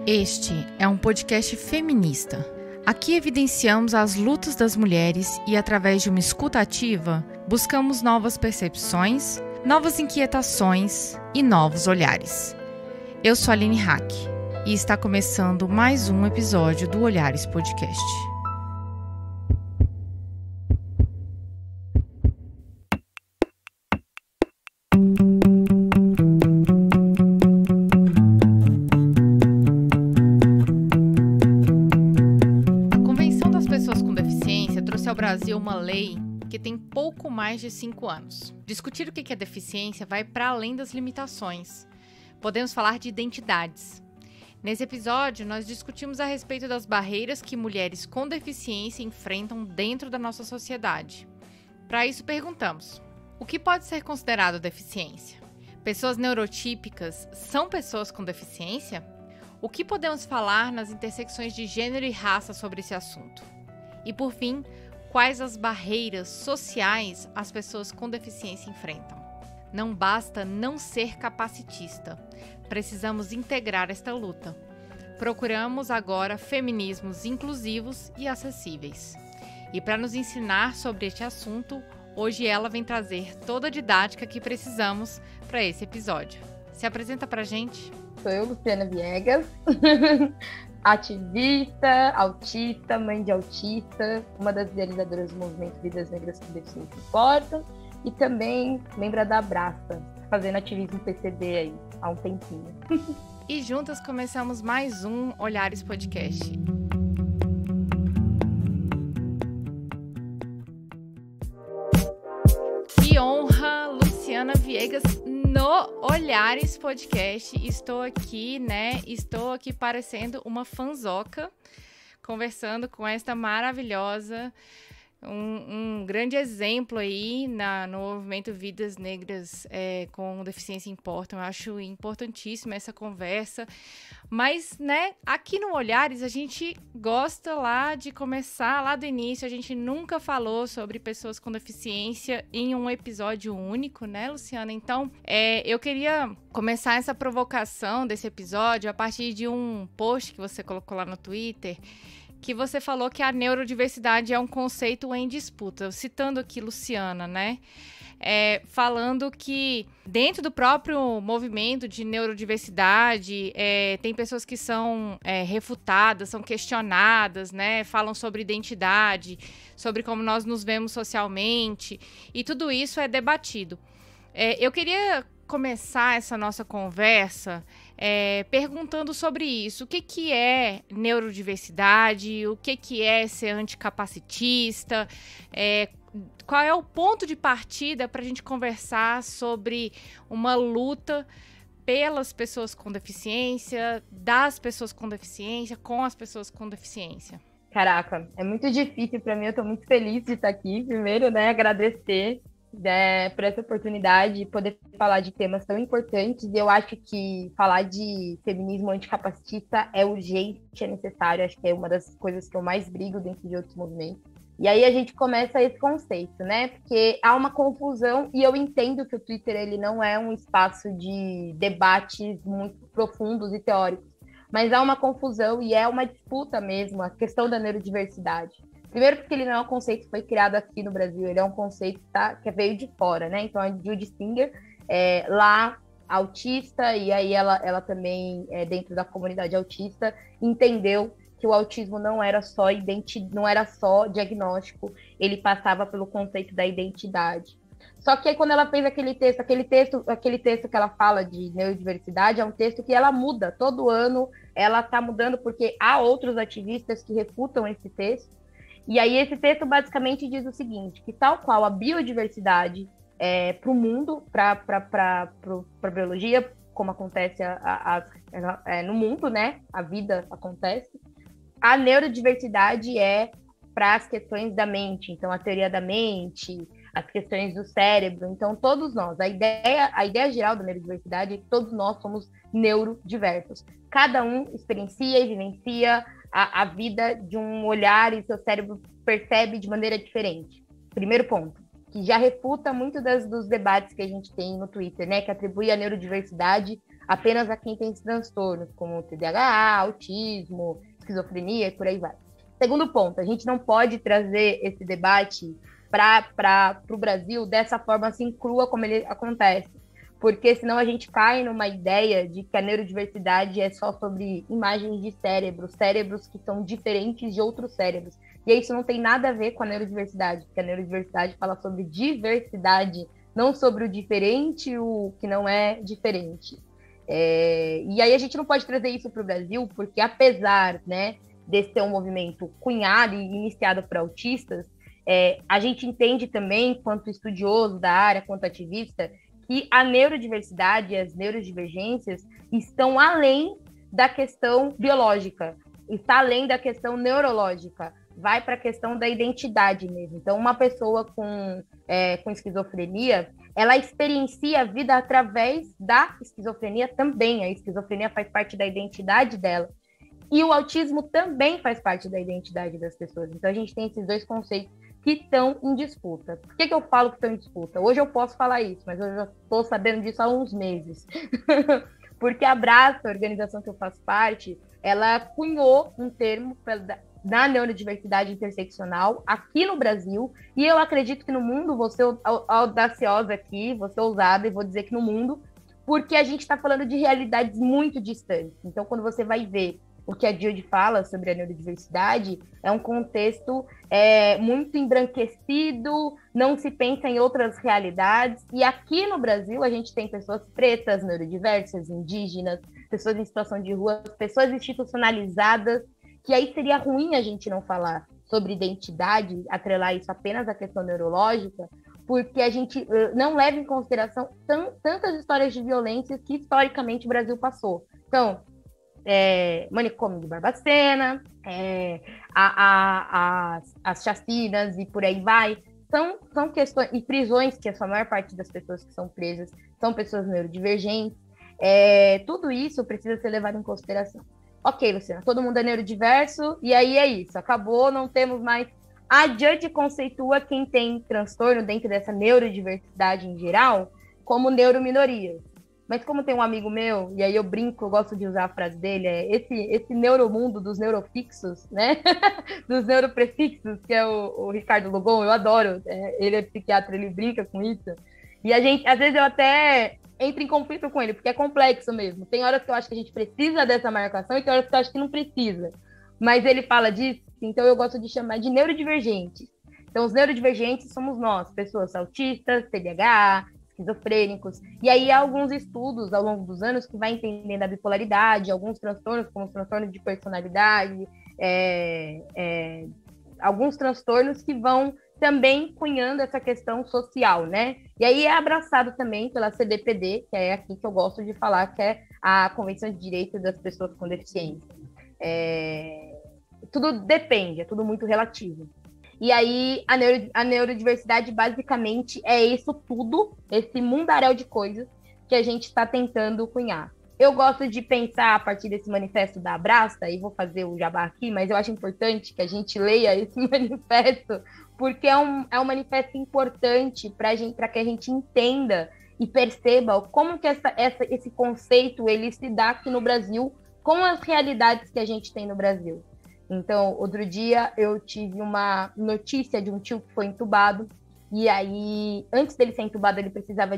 Este é um podcast feminista. Aqui evidenciamos as lutas das mulheres e, através de uma escuta ativa, buscamos novas percepções, novas inquietações e novos olhares. Eu sou a Aline Hack e está começando mais um episódio do Olhares Podcast. Ao Brasil uma lei que tem pouco mais de 5 anos. Discutir o que é deficiência vai para além das limitações. Podemos falar de identidades. Nesse episódio, nós discutimos a respeito das barreiras que mulheres com deficiência enfrentam dentro da nossa sociedade. Para isso, perguntamos: o que pode ser considerado deficiência? Pessoas neurotípicas são pessoas com deficiência? O que podemos falar nas intersecções de gênero e raça sobre esse assunto? E, por fim, quais as barreiras sociais as pessoas com deficiência enfrentam? Não basta não ser capacitista. Precisamos integrar esta luta. Procuramos agora feminismos inclusivos e acessíveis. E para nos ensinar sobre este assunto, hoje ela vem trazer toda a didática que precisamos para esse episódio. Se apresenta pra gente. Sou eu, Luciana Viegas. Ativista, autista, mãe de autista, uma das idealizadoras do movimento Vidas Negras com Deficiência Importam e também membro da Abraça, fazendo ativismo PCD aí há um tempinho. E juntas começamos mais um Olhares Podcast. Que honra, Luciana Viegas no Olhares Podcast. Estou aqui parecendo uma fanzoca, conversando com esta maravilhosa, um grande exemplo aí no movimento Vidas Negras com Deficiência Importam. Eu acho importantíssima essa conversa. Mas, aqui no Olhares a gente gosta lá de começar lá do início. A gente nunca falou sobre pessoas com deficiência em um episódio único, né, Luciana? Então, eu queria começar essa provocação desse episódio a partir de um post que você colocou lá no Twitter, que você falou que a neurodiversidade é um conceito em disputa. Citando aqui Luciana, né? Falando que dentro do próprio movimento de neurodiversidade tem pessoas que são refutadas, são questionadas, né? Falam sobre identidade, sobre como nós nos vemos socialmente, e tudo isso é debatido. Eu queria começar essa nossa conversa perguntando sobre isso. O que é neurodiversidade? O que é ser anticapacitista? Qual é o ponto de partida para a gente conversar sobre uma luta pelas pessoas com deficiência, das pessoas com deficiência, com as pessoas com deficiência? Caraca, é muito difícil para mim. Eu estou muito feliz de estar aqui. Primeiro, agradecer por essa oportunidade de poder falar de temas tão importantes. Eu acho que falar de feminismo anticapacitista é urgente, é necessário. Acho que é uma das coisas que eu mais brigo dentro de outros movimentos. E aí a gente começa esse conceito, né? Porque há uma confusão, e eu entendo que o Twitter ele não é um espaço de debates muito profundos e teóricos, mas há uma confusão e é uma disputa mesmo, a questão da neurodiversidade. Primeiro porque ele não é um conceito que foi criado aqui no Brasil, ele é um conceito que veio de fora, né? Então a Judy Singer, lá autista, e aí ela também, dentro da comunidade autista, entendeu que o autismo não era só diagnóstico, ele passava pelo conceito da identidade. Só que aí, quando ela fez aquele texto que ela fala de neurodiversidade, é um texto que ela muda, todo ano ela está mudando, porque há outros ativistas que refutam esse texto. E aí esse texto basicamente diz o seguinte, que tal qual a biodiversidade para o mundo, para a biologia, como acontece no mundo, né? A vida acontece. A neurodiversidade é para as questões da mente, então a teoria da mente, as questões do cérebro. Então todos nós, a ideia geral da neurodiversidade é que todos nós somos neurodiversos. Cada um experiencia e vivencia a vida de um olhar e seu cérebro percebe de maneira diferente. Primeiro ponto, que já refuta muito dos debates que a gente tem no Twitter, né? Que atribui a neurodiversidade apenas a quem tem transtornos, como TDAH, autismo, esquizofrenia e por aí vai. Segundo ponto, a gente não pode trazer esse debate para o Brasil dessa forma assim crua como ele acontece, porque senão a gente cai numa ideia de que a neurodiversidade é só sobre imagens de cérebros que são diferentes de outros cérebros. E isso não tem nada a ver com a neurodiversidade, porque a neurodiversidade fala sobre diversidade, não sobre o diferente, o que não é diferente. E aí a gente não pode trazer isso para o Brasil, porque apesar, né, desse ser um movimento cunhado e iniciado por autistas, a gente entende também, quanto estudioso da área, quanto ativista, que a neurodiversidade e as neurodivergências estão além da questão biológica, está além da questão neurológica, vai para a questão da identidade mesmo. Então, uma pessoa com esquizofrenia, ela experiencia a vida através da esquizofrenia também. A esquizofrenia faz parte da identidade dela. E o autismo também faz parte da identidade das pessoas. Então, a gente tem esses dois conceitos que estão em disputa. Por que eu falo que estão em disputa? Hoje eu posso falar isso, mas eu já estou sabendo disso há uns meses. Porque a Abraça, a organização que eu faço parte, ela cunhou um termo na neurodiversidade interseccional aqui no Brasil, e eu acredito que no mundo, vou ser audaciosa aqui, vou ser ousada e vou dizer que no mundo, porque a gente está falando de realidades muito distantes. Então, quando você vai ver o que a Jilde fala sobre a neurodiversidade, é um contexto muito embranquecido, não se pensa em outras realidades, e aqui no Brasil a gente tem pessoas pretas, neurodiversas, indígenas, pessoas em situação de rua, pessoas institucionalizadas, que aí seria ruim a gente não falar sobre identidade, atrelar isso apenas à questão neurológica, porque a gente não leva em consideração tantas histórias de violência que historicamente o Brasil passou. Então, manicômio de Barbacena, as chacinas e por aí vai, são questões, e prisões, que a maior parte das pessoas que são presas são pessoas neurodivergentes, tudo isso precisa ser levado em consideração. Ok, Luciana, todo mundo é neurodiverso, e aí é isso, acabou, não temos mais. A Judge conceitua quem tem transtorno dentro dessa neurodiversidade em geral como neurominorias. Mas como tem um amigo meu, e aí eu brinco, eu gosto de usar a frase dele, esse neuromundo dos neurofixos, né? Dos neuroprefixos, que é o Ricardo Lugon, eu adoro, ele é psiquiatra, ele brinca com isso. E a gente, às vezes eu até entro em conflito com ele, porque é complexo mesmo. Tem horas que eu acho que a gente precisa dessa marcação e tem horas que eu acho que não precisa. Mas ele fala disso, então eu gosto de chamar de neurodivergentes. Então os neurodivergentes somos nós, pessoas autistas, TDAH, esquizofrênicos. E aí há alguns estudos ao longo dos anos que vai entendendo a bipolaridade, alguns transtornos, como os transtornos de personalidade, alguns transtornos que vão também cunhando essa questão social, né? E aí é abraçado também pela CDPD, que é aqui que eu gosto de falar, que é a Convenção de Direitos das Pessoas com Deficiência. Tudo depende, é tudo muito relativo. E aí a neurodiversidade basicamente é isso tudo, esse mundaréu de coisas que a gente está tentando cunhar. Eu gosto de pensar a partir desse manifesto da Abraça, e vou fazer o jabá aqui, mas eu acho importante que a gente leia esse manifesto, porque é um manifesto importante para que a gente entenda e perceba como que esse conceito ele se dá aqui no Brasil com as realidades que a gente tem no Brasil. Então, outro dia eu tive uma notícia de um tio que foi entubado, e aí, antes dele ser entubado, ele precisava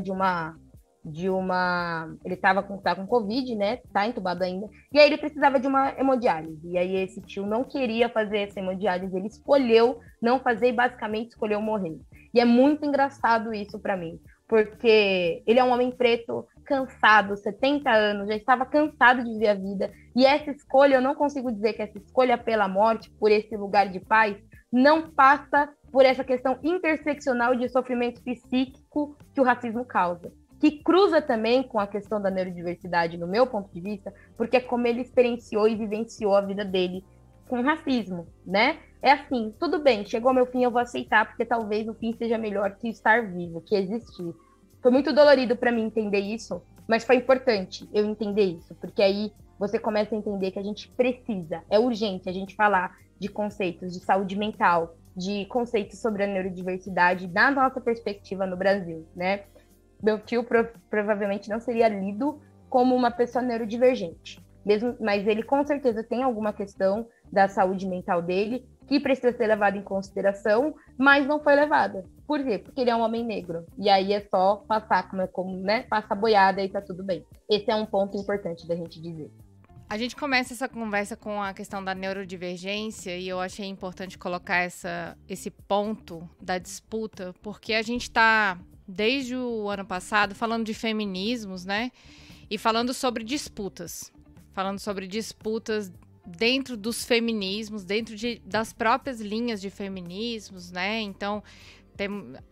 ele estava com Covid, né? Tá entubado ainda. E aí ele precisava de uma hemodiálise. E aí esse tio não queria fazer essa hemodiálise, ele escolheu não fazer e basicamente escolheu morrer. E é muito engraçado isso para mim, porque ele é um homem preto, cansado, 70 anos, já estava cansado de viver a vida. E essa escolha, eu não consigo dizer que essa escolha pela morte, por esse lugar de paz, não passa por essa questão interseccional de sofrimento psíquico que o racismo causa, que cruza também com a questão da neurodiversidade, no meu ponto de vista, porque é como ele experienciou e vivenciou a vida dele com racismo, né? É assim, tudo bem, chegou ao meu fim, eu vou aceitar, porque talvez o fim seja melhor que estar vivo, que existir. Foi muito dolorido para mim entender isso, mas foi importante eu entender isso, porque aí você começa a entender que a gente precisa, é urgente a gente falar de conceitos de saúde mental, de conceitos sobre a neurodiversidade da nossa perspectiva no Brasil, né? Meu tio provavelmente não seria lido como uma pessoa neurodivergente. Mesmo, mas ele com certeza tem alguma questão da saúde mental dele que precisa ser levada em consideração, mas não foi levada. Por quê? Porque ele é um homem negro. E aí é só passar como né? Passa a boiada e tá tudo bem. Esse é um ponto importante da gente dizer. A gente começa essa conversa com a questão da neurodivergência e eu achei importante colocar esse ponto da disputa, porque a gente tá, desde o ano passado, falando de feminismos, né? E falando sobre disputas. Falando sobre disputas dentro dos feminismos, dentro das próprias linhas de feminismos, né? Então,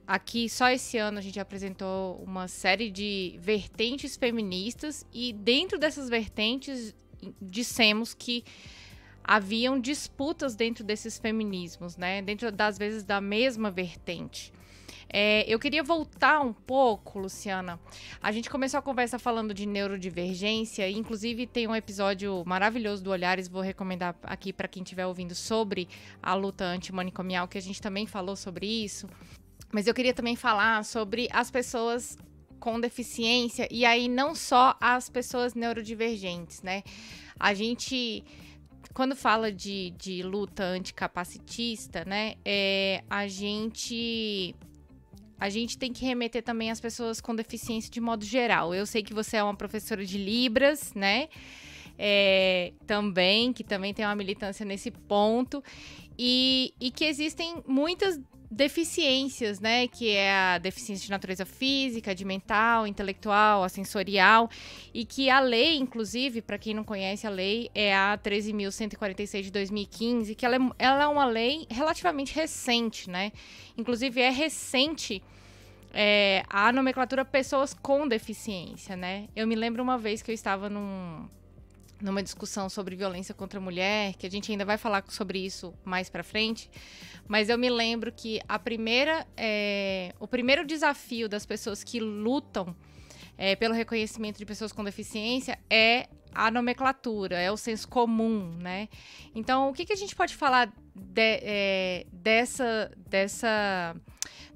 aqui, só esse ano, a gente apresentou uma série de vertentes feministas e dentro dessas vertentes, dissemos que haviam disputas dentro desses feminismos, né? Dentro, das vezes, da mesma vertente. Eu queria voltar um pouco, Luciana. A gente começou a conversa falando de neurodivergência, e inclusive tem um episódio maravilhoso do Olhares, vou recomendar aqui para quem estiver ouvindo, sobre a luta antimanicomial, que a gente também falou sobre isso. Mas eu queria também falar sobre as pessoas com deficiência, e aí não só as pessoas neurodivergentes, né? A gente, quando fala de luta anticapacitista, né, a gente tem que remeter também às pessoas com deficiência de modo geral. Eu sei que você é uma professora de Libras, né? Que também tem uma militância nesse ponto. E que existem muitas deficiências, né? Que é a deficiência de natureza física, de mental, intelectual, a sensorial. E que a lei, inclusive, para quem não conhece a lei, é a 13.146 de 2015, que ela é uma lei relativamente recente, né? Inclusive, é recente a nomenclatura pessoas com deficiência, né? Eu me lembro uma vez que eu estava numa discussão sobre violência contra a mulher, que a gente ainda vai falar sobre isso mais pra frente, mas eu me lembro que o primeiro desafio das pessoas que lutam pelo reconhecimento de pessoas com deficiência é a nomenclatura, é o senso comum, né? Então, o que a gente pode falar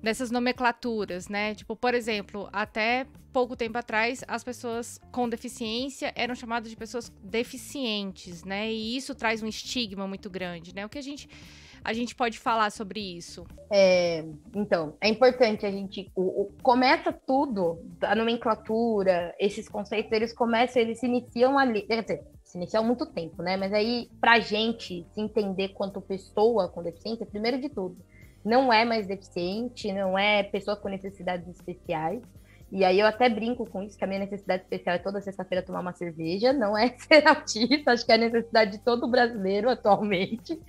dessas nomenclaturas, né? Tipo, por exemplo, até pouco tempo atrás, as pessoas com deficiência eram chamadas de pessoas deficientes, né? E isso traz um estigma muito grande, né? O que a gente pode falar sobre isso? Então, é importante a gente... começa tudo, a nomenclatura, esses conceitos, eles se iniciam ali... Quer dizer, se iniciam há muito tempo, né? Mas aí, pra gente se entender quanto pessoa com deficiência, primeiro de tudo, não é mais deficiente, não é pessoa com necessidades especiais. E aí eu até brinco com isso, que a minha necessidade especial é toda sexta-feira tomar uma cerveja, não é ser autista, acho que é a necessidade de todo brasileiro atualmente.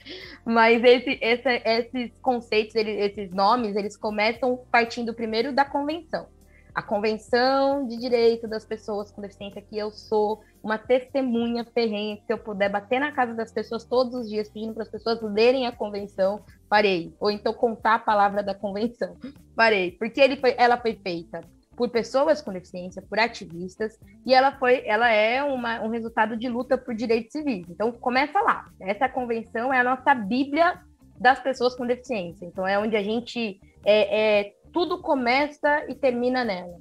Mas esses conceitos, esses nomes, eles começam partindo primeiro da convenção. A Convenção de Direito das Pessoas com Deficiência, que eu sou uma testemunha ferrenha, se eu puder bater na casa das pessoas todos os dias, pedindo para as pessoas lerem a Convenção, parei. Ou então contar a palavra da Convenção, parei. Porque ela foi feita por pessoas com deficiência, por ativistas, e ela é um resultado de luta por direitos civis. Então, começa lá. Essa convenção é a nossa bíblia das pessoas com deficiência. Então, é onde a gente... tudo começa e termina nela.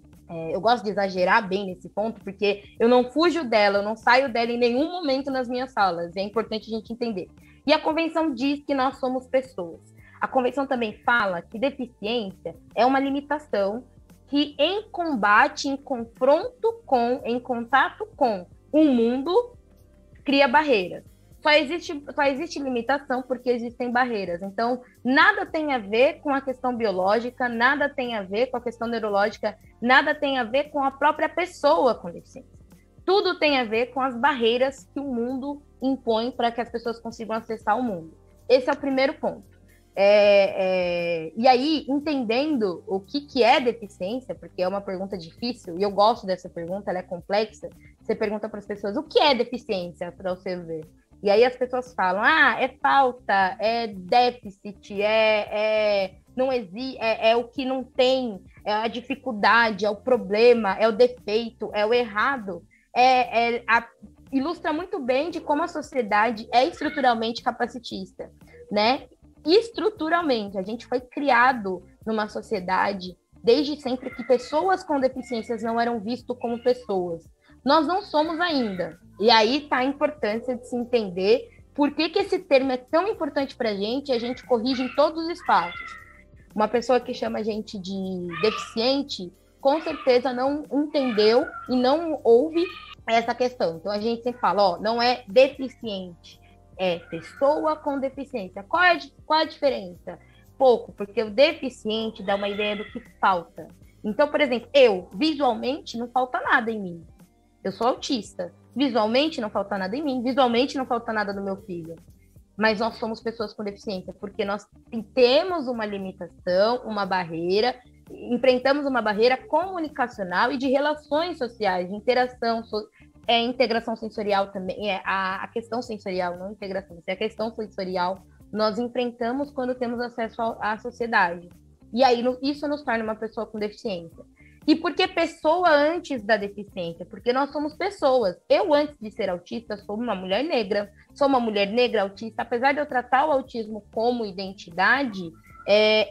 Eu gosto de exagerar bem nesse ponto, porque eu não fujo dela, eu não saio dela em nenhum momento nas minhas salas. É importante a gente entender. E a convenção diz que nós somos pessoas. A convenção também fala que deficiência é uma limitação que em combate, em confronto com, em contato com o mundo, cria barreiras. Só existe limitação porque existem barreiras. Então, nada tem a ver com a questão biológica, nada tem a ver com a questão neurológica, nada tem a ver com a própria pessoa com deficiência. Tudo tem a ver com as barreiras que o mundo impõe para que as pessoas consigam acessar o mundo. Esse é o primeiro ponto. E aí, entendendo o que é deficiência, porque é uma pergunta difícil, e eu gosto dessa pergunta, ela é complexa, você pergunta para as pessoas, o que é deficiência, para você ver? E aí as pessoas falam, é falta, é déficit, não existe, é o que não tem, é a dificuldade, é o problema, é o defeito, é o errado. Ilustra muito bem de como a sociedade é estruturalmente capacitista, né? Estruturalmente, a gente foi criado numa sociedade desde sempre que pessoas com deficiências não eram vistas como pessoas. Nós não somos ainda. E aí está a importância de se entender por que esse termo é tão importante para a gente corrige em todos os espaços. Uma pessoa que chama a gente de deficiente, com certeza não entendeu e não ouve essa questão. Então, a gente sempre fala, não é deficiente, é pessoa com deficiência. Qual é a diferença? Pouco, porque o deficiente dá uma ideia do que falta. Então, por exemplo, visualmente, não falta nada em mim. Eu sou autista. Visualmente, não falta nada em mim. Visualmente, não falta nada no meu filho. Mas nós somos pessoas com deficiência, porque nós temos uma limitação, uma barreira, enfrentamos uma barreira comunicacional e de relações sociais, de interação, integração sensorial também, a questão sensorial, não integração, é a questão sensorial, nós enfrentamos quando temos acesso à sociedade. E aí isso nos torna uma pessoa com deficiência. E por que pessoa antes da deficiência? Porque nós somos pessoas. Eu, antes de ser autista, sou uma mulher negra autista, apesar de eu tratar o autismo como identidade,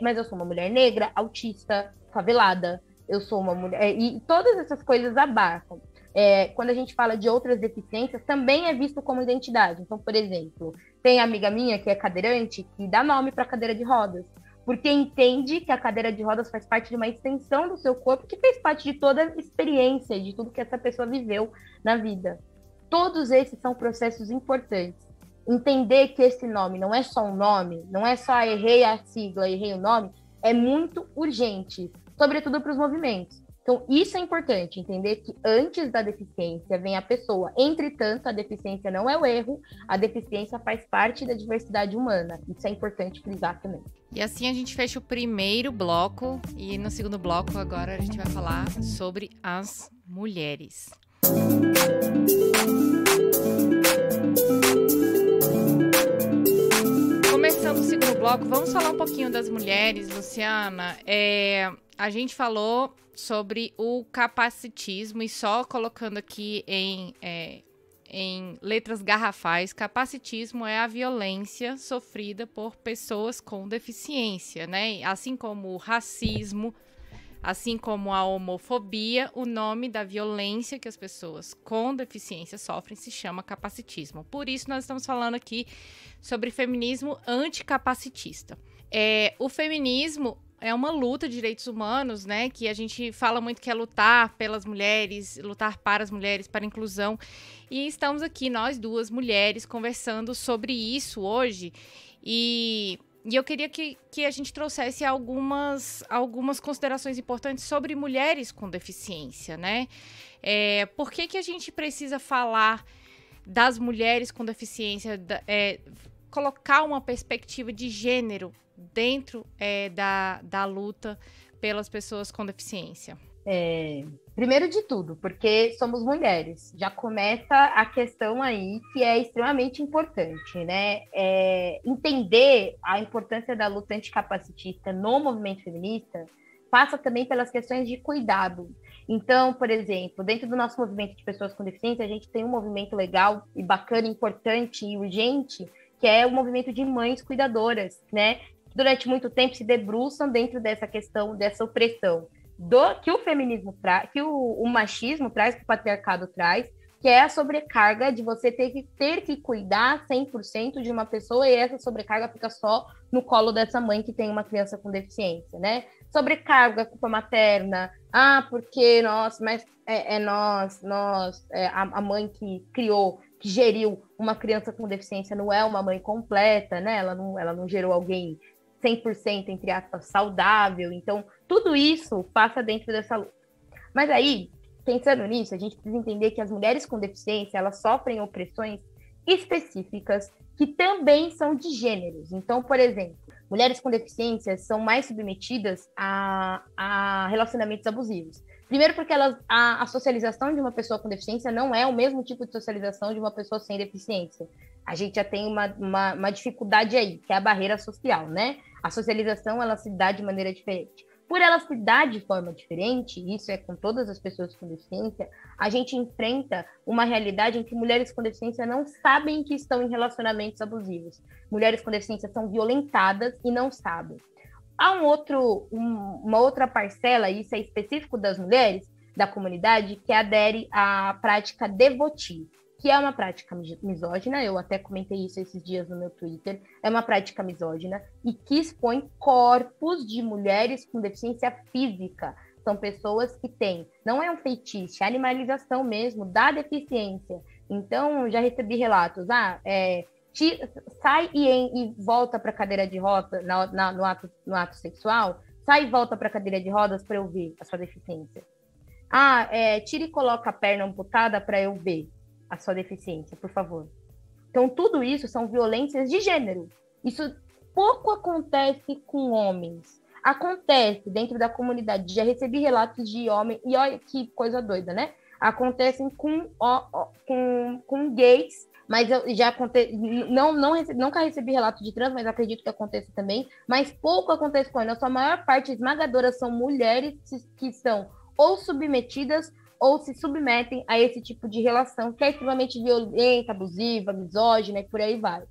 mas eu sou uma mulher negra, autista, favelada, eu sou uma mulher... E todas essas coisas abarcam. Quando a gente fala de outras deficiências, também é visto como identidade. Então, por exemplo, tem amiga minha que é cadeirante, que dá nome para cadeira de rodas, porque entende que a cadeira de rodas faz parte de uma extensão do seu corpo, que fez parte de toda a experiência, de tudo que essa pessoa viveu na vida. Todos esses são processos importantes. Entender que esse nome não é só um nome, não é só errei a sigla, errei o nome, é muito urgente, sobretudo para os movimentos. Então, isso é importante, entender que antes da deficiência vem a pessoa. Entretanto, a deficiência não é o erro, a deficiência faz parte da diversidade humana. Isso é importante frisar também. E assim a gente fecha o primeiro bloco, e no segundo bloco agora a gente vai falar sobre as mulheres. Começando o segundo bloco, vamos falar um pouquinho das mulheres, Luciana. A gente falou sobre o capacitismo e só colocando aqui em letras garrafais, capacitismo é a violência sofrida por pessoas com deficiência, né? Assim como o racismo, assim como a homofobia, o nome da violência que as pessoas com deficiência sofrem se chama capacitismo. Por isso nós estamos falando aqui sobre feminismo anticapacitista. O feminismo é uma luta de direitos humanos, né? Que a gente fala muito que é lutar pelas mulheres, lutar para as mulheres, para a inclusão. E estamos aqui, nós duas mulheres, conversando sobre isso hoje. E eu queria que a gente trouxesse algumas considerações importantes sobre mulheres com deficiência, né? Por que a gente precisa falar das mulheres com deficiência, colocar uma perspectiva de gênero dentro da luta pelas pessoas com deficiência? Primeiro de tudo, porque somos mulheres. Já começa a questão aí que é extremamente importante, né? Entender a importância da luta anticapacitista no movimento feminista passa também pelas questões de cuidado. Então, por exemplo, dentro do nosso movimento de pessoas com deficiência, a gente tem um movimento legal e bacana, importante e urgente, que é o movimento de mães cuidadoras, né? Durante muito tempo se debruçam dentro dessa questão, dessa opressão que o feminismo traz, que o machismo traz, que o patriarcado traz, que é a sobrecarga de você ter que cuidar 100% de uma pessoa, e essa sobrecarga fica só no colo dessa mãe que tem uma criança com deficiência, né? Sobrecarga, culpa materna, porque nós, mas a mãe que criou, que geriu uma criança com deficiência não é uma mãe completa, né? Ela não gerou alguém 100%, entre aspas, saudável. Então, tudo isso passa dentro dessa luta. Mas aí, pensando nisso, a gente precisa entender que as mulheres com deficiência, elas sofrem opressões específicas que também são de gêneros. Então, por exemplo, mulheres com deficiência são mais submetidas a relacionamentos abusivos. Primeiro porque a socialização de uma pessoa com deficiência não é o mesmo tipo de socialização de uma pessoa sem deficiência. A gente já tem uma dificuldade aí, que é a barreira social, né? A socialização, ela se dá de maneira diferente. Por ela se dar de forma diferente, isso é com todas as pessoas com deficiência, a gente enfrenta uma realidade em que mulheres com deficiência não sabem que estão em relacionamentos abusivos. Mulheres com deficiência são violentadas e não sabem. Há uma outra parcela, e isso é específico das mulheres, da comunidade que adere à prática devoti, que é uma prática misógina. Eu até comentei isso esses dias no meu Twitter. É uma prática misógina e que expõe corpos de mulheres com deficiência física. São pessoas que têm, não é um feitiço, é animalização mesmo da deficiência. Então, já recebi relatos, sai e volta para a cadeira de rodas no ato sexual, sai e volta para a cadeira de rodas para eu ver a sua deficiência. Tira e coloca a perna amputada para eu ver a sua deficiência, por favor. Então, tudo isso são violências de gênero. Isso pouco acontece com homens. Acontece dentro da comunidade. Já recebi relatos de homens, e olha que coisa doida, né? Acontecem com gays, mas eu já nunca recebi relato de trans, mas acredito que aconteça também. Mas pouco acontece com eles. A sua maior parte esmagadora são mulheres que são ou submetidas ou se submetem a esse tipo de relação, que é extremamente violenta, abusiva, misógina e por aí vai.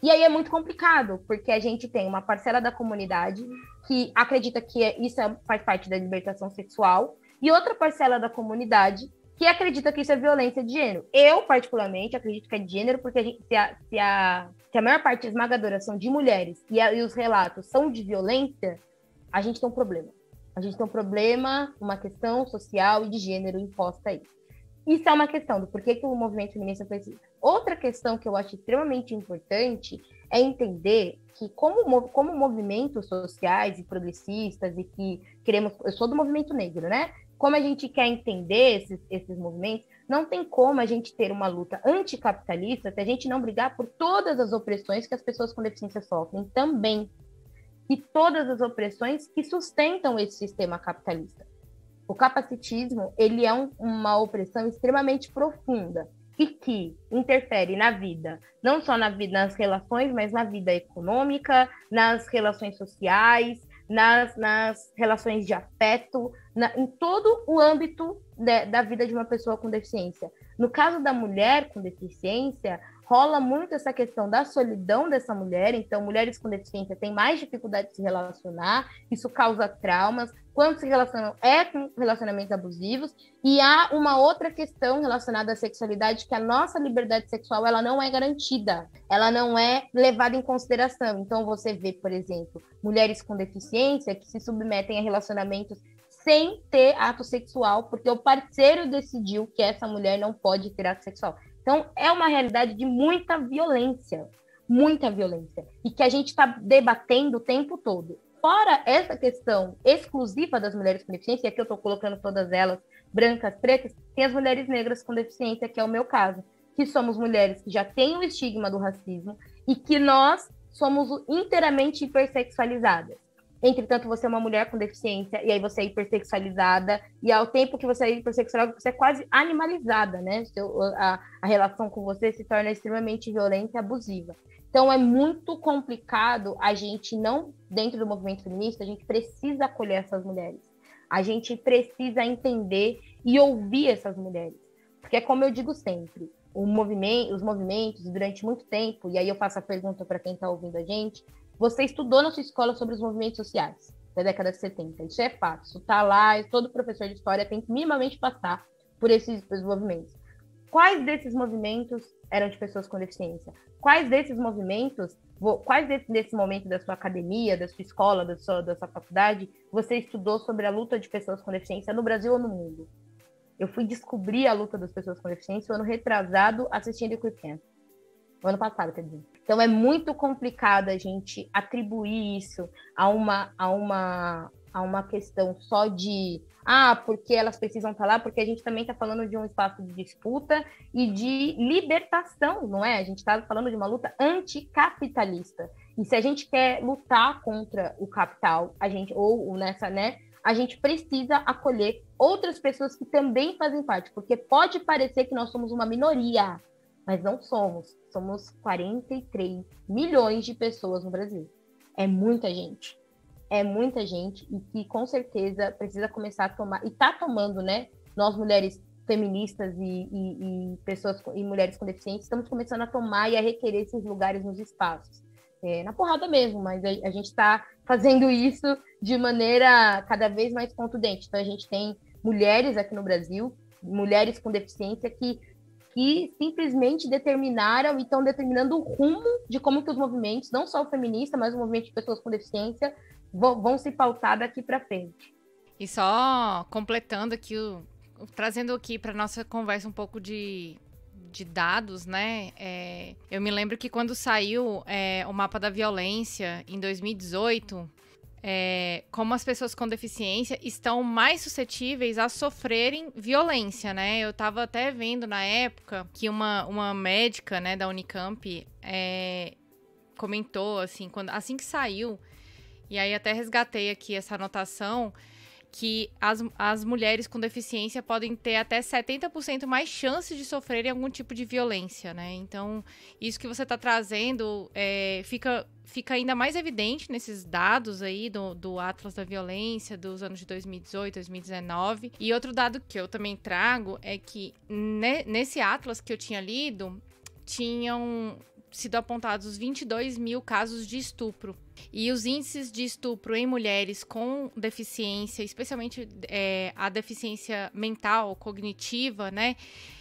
E aí é muito complicado, porque a gente tem uma parcela da comunidade que acredita que isso faz parte da libertação sexual, e outra parcela da comunidade que acredita que isso é violência de gênero. Eu, particularmente, acredito que é de gênero, porque se a maior parte esmagadora são de mulheres e os relatos são de violência, a gente tem um problema. A gente tem um problema, uma questão social e de gênero imposta aí. Isso é uma questão do porquê que o movimento feminista precisa. Outra questão que eu acho extremamente importante é entender que como movimentos sociais e progressistas e que queremos... Eu sou do movimento negro, né? Como a gente quer entender esses movimentos, não tem como a gente ter uma luta anticapitalista se a gente não brigar por todas as opressões que as pessoas com deficiência sofrem também. E todas as opressões que sustentam esse sistema capitalista. O capacitismo, ele é uma opressão extremamente profunda e que interfere na vida, não só nas relações, mas na vida econômica, nas relações sociais, nas relações de afeto, em todo o âmbito da vida de uma pessoa com deficiência. No caso da mulher com deficiência, rola muito essa questão da solidão dessa mulher, então mulheres com deficiência têm mais dificuldade de se relacionar, isso causa traumas, quando se relacionam com relacionamentos abusivos, e há uma outra questão relacionada à sexualidade, que a nossa liberdade sexual ela não é garantida, ela não é levada em consideração. Então você vê, por exemplo, mulheres com deficiência que se submetem a relacionamentos sem ter ato sexual, porque o parceiro decidiu que essa mulher não pode ter ato sexual. Então, é uma realidade de muita violência, e que a gente está debatendo o tempo todo. Fora essa questão exclusiva das mulheres com deficiência, e aqui eu estou colocando todas elas, brancas, pretas, tem as mulheres negras com deficiência, que é o meu caso, que somos mulheres que já têm o estigma do racismo e que nós somos inteiramente hipersexualizadas. Entretanto, você é uma mulher com deficiência, e aí você é hipersexualizada, e ao tempo que você é hipersexualizada, você é quase animalizada, né? A relação com você se torna extremamente violenta e abusiva. Então, é muito complicado a gente não, dentro do movimento feminista, a gente precisa acolher essas mulheres. A gente precisa entender e ouvir essas mulheres. Porque, como eu digo sempre, os movimentos, durante muito tempo, e aí eu faço a pergunta para quem está ouvindo a gente, você estudou na sua escola sobre os movimentos sociais da década de 70, isso é fato, isso está lá, todo professor de história tem que minimamente passar por esses movimentos. Quais desses movimentos eram de pessoas com deficiência? Quais desses movimentos, desse momento da sua academia, da sua escola, da sua faculdade, você estudou sobre a luta de pessoas com deficiência no Brasil ou no mundo? Eu fui descobrir a luta das pessoas com deficiência no ano retrasado assistindo o Quick Camp. O ano passado, quer dizer. Então, é muito complicado a gente atribuir isso a uma questão só de porque elas precisam estar lá, porque a gente também está falando de um espaço de disputa e de libertação, não é? A gente está falando de uma luta anticapitalista. E se a gente quer lutar contra o capital, a gente precisa acolher outras pessoas que também fazem parte, porque pode parecer que nós somos uma minoria, mas não somos. Somos 43 milhões de pessoas no Brasil. É muita gente. E que com certeza precisa começar a tomar, e está tomando, né? Nós, mulheres feministas e pessoas e mulheres com deficiência, estamos começando a tomar e a requerer esses lugares nos espaços. Na porrada mesmo, mas a gente está fazendo isso de maneira cada vez mais contundente. Então, a gente tem mulheres aqui no Brasil, mulheres com deficiência que simplesmente determinaram e estão determinando o rumo de como que os movimentos, não só o feminista, mas o movimento de pessoas com deficiência, vão se pautar daqui para frente. E só completando aqui, trazendo aqui para nossa conversa um pouco de dados, né? Eu me lembro que quando saiu o mapa da violência em 2018, como as pessoas com deficiência estão mais suscetíveis a sofrerem violência, né? Eu tava até vendo na época que uma médica, né, da Unicamp comentou, assim que saiu, e aí até resgatei aqui essa anotação, que as mulheres com deficiência podem ter até 70% mais chance de sofrerem algum tipo de violência, né? Então, isso que você está trazendo fica ainda mais evidente nesses dados aí do Atlas da Violência dos anos de 2018, 2019. E outro dado que eu também trago é que nesse Atlas que eu tinha lido, tinham sido apontados 22 mil casos de estupro. E os índices de estupro em mulheres com deficiência, especialmente a deficiência mental, cognitiva, né,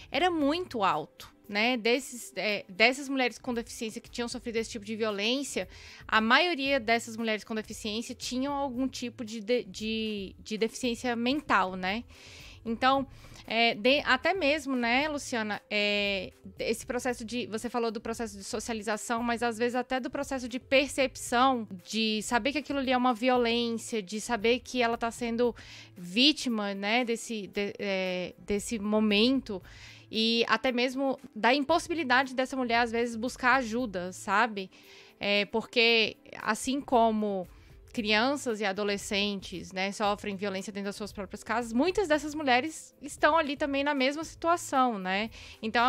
era muito alto, né? Dessas mulheres com deficiência que tinham sofrido esse tipo de violência, a maioria dessas mulheres com deficiência tinham algum tipo de deficiência mental, né? Então, até mesmo, né, Luciana, esse processo você falou do processo de socialização, mas às vezes até do processo de percepção, de saber que aquilo ali é uma violência, de saber que ela está sendo vítima, né, desse momento, e até mesmo da impossibilidade dessa mulher, às vezes, buscar ajuda, sabe? Porque, assim como crianças e adolescentes, né, sofrem violência dentro das suas próprias casas, muitas dessas mulheres estão ali também na mesma situação, né? Então,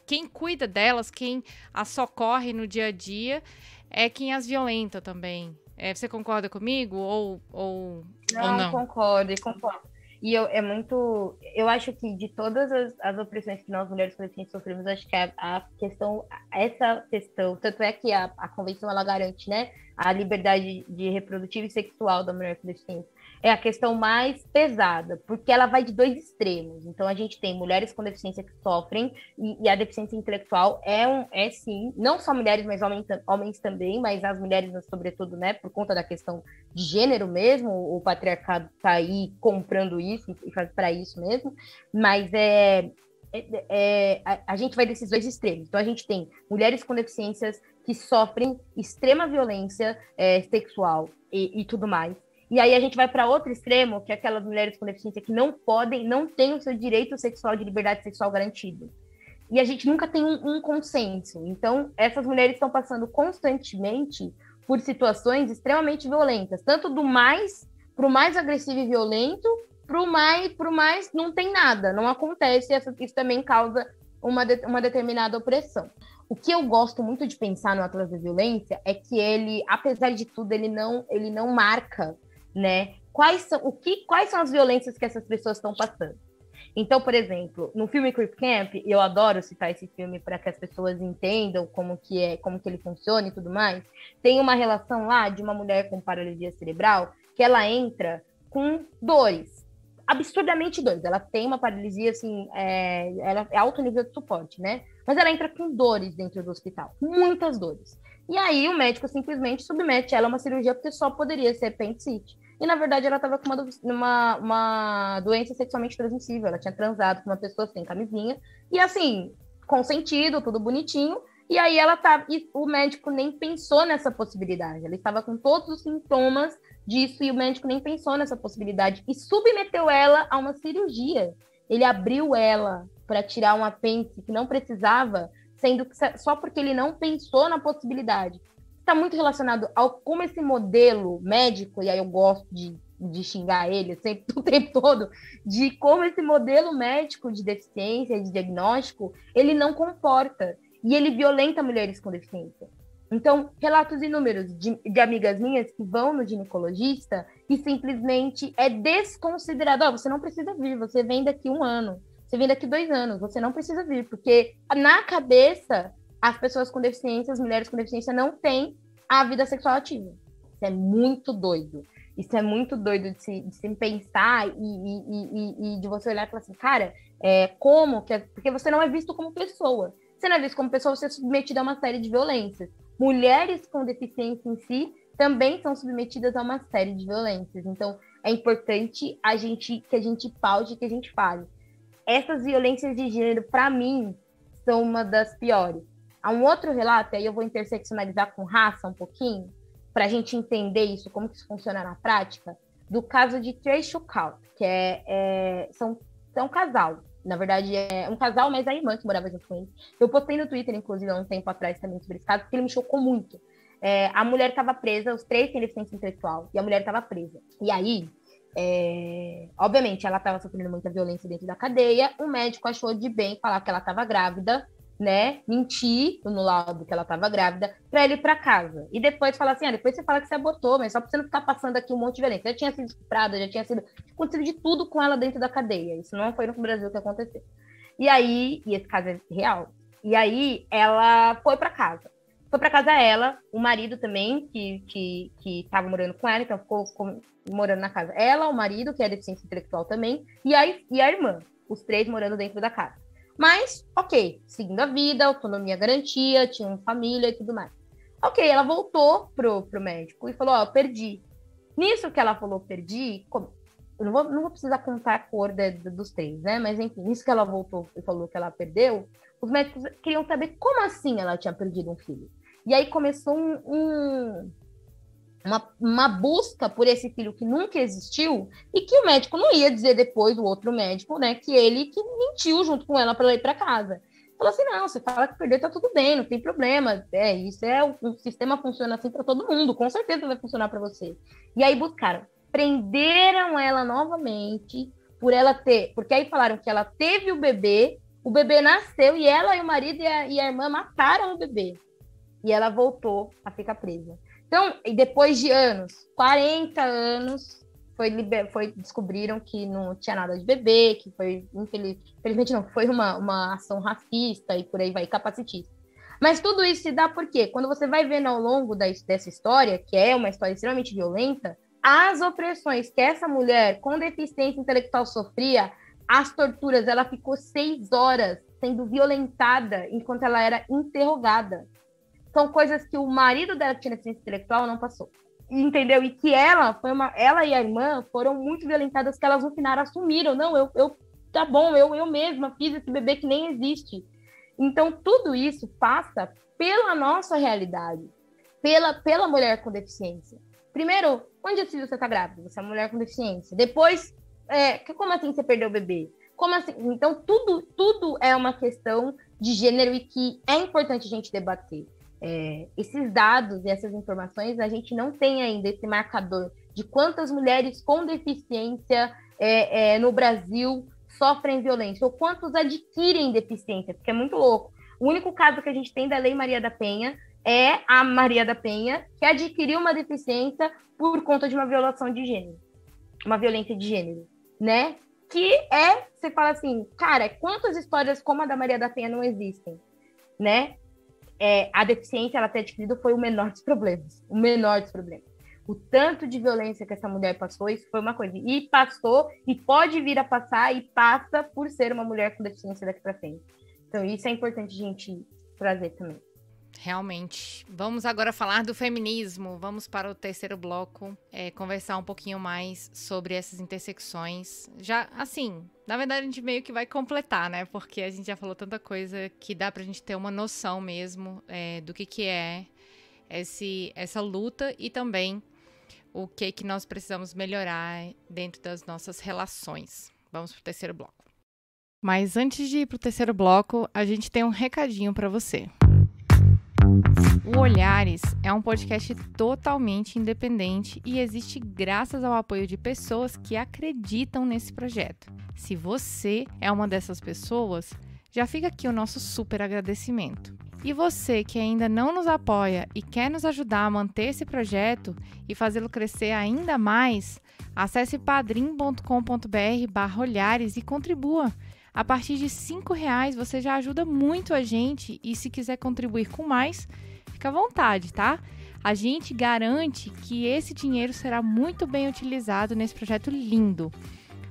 quem cuida delas, quem as socorre no dia a dia, é quem as violenta também. Você concorda comigo ou não? Concordo. E eu acho que de todas as opressões que nós mulheres com deficiência sofremos, acho que essa questão, tanto é que a convenção ela garante, né, a liberdade reprodutiva e sexual da mulher com deficiência, é a questão mais pesada, porque ela vai de dois extremos. Então a gente tem mulheres com deficiência que sofrem, e a deficiência intelectual é sim, não só mulheres, mas homens também, mas as mulheres, sobretudo, né, por conta da questão de gênero mesmo, o patriarcado está aí comprando isso e faz para isso mesmo, mas a gente vai desses dois extremos. Então a gente tem mulheres com deficiências que sofrem extrema violência sexual e tudo mais. E aí a gente vai para outro extremo, que é aquelas mulheres com deficiência que não têm o seu direito sexual de liberdade sexual garantido. E a gente nunca tem um consenso. Então, essas mulheres estão passando constantemente por situações extremamente violentas, tanto pro mais agressivo e violento, pro mais não tem nada, não acontece. Isso também causa uma determinada opressão. O que eu gosto muito de pensar no Atlas da Violência é que ele, apesar de tudo, ele não marca, né, quais são as violências que essas pessoas estão passando. Então, por exemplo, no filme Creep Camp, e eu adoro citar esse filme para que as pessoas entendam como que ele funciona e tudo mais, tem uma relação lá de uma mulher com paralisia cerebral que ela entra com dores, absurdamente dores. Ela tem uma paralisia, assim, ela é alto nível de suporte, né? Mas ela entra com dores dentro do hospital, muitas dores. E aí o médico simplesmente submete ela a uma cirurgia porque só poderia ser apendicite. E, na verdade, ela estava com uma doença sexualmente transmissível. Ela tinha transado com uma pessoa sem camisinha. E, assim, consentido, tudo bonitinho. E aí e o médico nem pensou nessa possibilidade. Ela estava com todos os sintomas disso e o médico nem pensou nessa possibilidade. E submeteu ela a uma cirurgia. Ele abriu ela para tirar um apêndice que não precisava, sendo que só porque ele não pensou na possibilidade. Está muito relacionado ao como esse modelo médico, e aí eu gosto de xingar ele sempre, o tempo todo, de como esse modelo médico de deficiência, de diagnóstico, ele não comporta, e ele violenta mulheres com deficiência. Então, relatos inúmeros de amigas minhas que vão no ginecologista e simplesmente é desconsiderado. Você não precisa vir, você vem daqui 1 ano, você vem daqui 2 anos, você não precisa vir, porque na cabeça as pessoas com deficiência, as mulheres com deficiência não têm a vida sexual ativa. Isso é muito doido. Isso é muito doido de se pensar e de você olhar e falar assim, cara, como que... Porque você não é visto como pessoa. Você não é visto como pessoa, você é submetido a uma série de violências. Mulheres com deficiência em si também são submetidas a uma série de violências. Então, é importante que a gente paude, que a gente fale. Essas violências de gênero, para mim, são uma das piores. Há um outro relato, aí eu vou interseccionalizar com raça um pouquinho, para a gente entender isso, como que isso funciona na prática, do caso de Trey Shukout, que são um casal. Na verdade, é um casal, mas a irmã que morava junto com ele. Eu postei no Twitter, inclusive, há um tempo atrás também sobre esse caso, porque ele me chocou muito. A mulher estava presa, os três têm deficiência intelectual, e a mulher estava presa. E aí, obviamente, ela estava sofrendo muita violência dentro da cadeia, o médico achou de bem falar que ela estava grávida, né, mentir no laudo que ela estava grávida, para ele ir para casa. E depois falar assim, depois você fala que você abortou, mas só para você não ficar passando aqui um monte de violência. Já tinha sido estuprada, acontecido de tudo com ela dentro da cadeia. Isso não foi no Brasil que aconteceu. E aí, e esse caso é real, e aí ela foi para casa. Foi para casa ela, o marido também, que estava morando com ela, então ficou morando na casa. Ela, o marido, que é deficiência intelectual também, e a irmã, os três morando dentro da casa. Mas, ok, seguindo a vida, autonomia garantia, tinha família e tudo mais. Ok, ela voltou pro médico e falou, eu perdi. Nisso que ela falou, perdi, eu não vou precisar contar a cor dos três, né? Mas enfim, nisso que ela voltou e falou que ela perdeu, os médicos queriam saber como assim ela tinha perdido um filho. E aí começou uma busca por esse filho que nunca existiu e que o médico não ia dizer depois, o outro médico, né, que ele que mentiu junto com ela para ela ir para casa. Falou assim, não, você fala que perdeu, tá tudo bem, não tem problema. O sistema funciona assim para todo mundo, com certeza vai funcionar para você. E aí buscaram, prenderam ela novamente porque aí falaram que ela teve o bebê nasceu e ela e o marido e a irmã mataram o bebê. E ela voltou a ficar presa. Então, e depois de anos, 40 anos, descobriram que não tinha nada de bebê, que foi, infelizmente não, foi uma ação racista e por aí vai, capacitista. Mas tudo isso se dá por quê? Quando você vai vendo ao longo dessa história, que é uma história extremamente violenta, as opressões que essa mulher com deficiência intelectual sofria, as torturas, ela ficou 6 horas sendo violentada enquanto ela era interrogada. São coisas que o marido dela, que tinha deficiência intelectual, não passou. Entendeu? E que ela e a irmã foram muito violentadas, que elas no final assumiram. Não, tá bom, eu mesma fiz esse bebê que nem existe. Então, tudo isso passa pela nossa realidade, pela mulher com deficiência. Primeiro, onde você está grávida? Você é uma mulher com deficiência. Depois, como assim você perdeu o bebê? Como assim? Então, tudo é uma questão de gênero e que é importante a gente debater. Esses dados e essas informações, a gente não tem ainda esse marcador de quantas mulheres com deficiência no Brasil sofrem violência, ou quantos adquirem deficiência, porque é muito louco. O único caso que a gente tem da Lei Maria da Penha é a Maria da Penha, que adquiriu uma deficiência por conta de uma violação de gênero, uma violência de gênero, né? Que você fala assim, cara, quantas histórias como a da Maria da Penha não existem, né? A deficiência, ela ter adquirido foi o menor dos problemas. O menor dos problemas. O tanto de violência que essa mulher passou, isso foi uma coisa. E passou, e pode vir a passar, e passa por ser uma mulher com deficiência daqui para frente. Então, isso é importante a gente trazer também. Realmente. Vamos agora falar do feminismo. Vamos para o terceiro bloco, conversar um pouquinho mais sobre essas intersecções. Já, assim, na verdade a gente meio que vai completar, né? Porque a gente já falou tanta coisa que dá pra gente ter uma noção mesmo do que é essa luta e também o que nós precisamos melhorar dentro das nossas relações. Vamos pro terceiro bloco. Mas antes de ir pro terceiro bloco, a gente tem um recadinho pra você. O Olhares é um podcast totalmente independente e existe graças ao apoio de pessoas que acreditam nesse projeto. Se você é uma dessas pessoas, já fica aqui o nosso super agradecimento. E você que ainda não nos apoia e quer nos ajudar a manter esse projeto e fazê-lo crescer ainda mais, acesse padrim.com.br/olhares e contribua. A partir de R$5 você já ajuda muito a gente e se quiser contribuir com mais, fica à vontade, tá? A gente garante que esse dinheiro será muito bem utilizado nesse projeto lindo.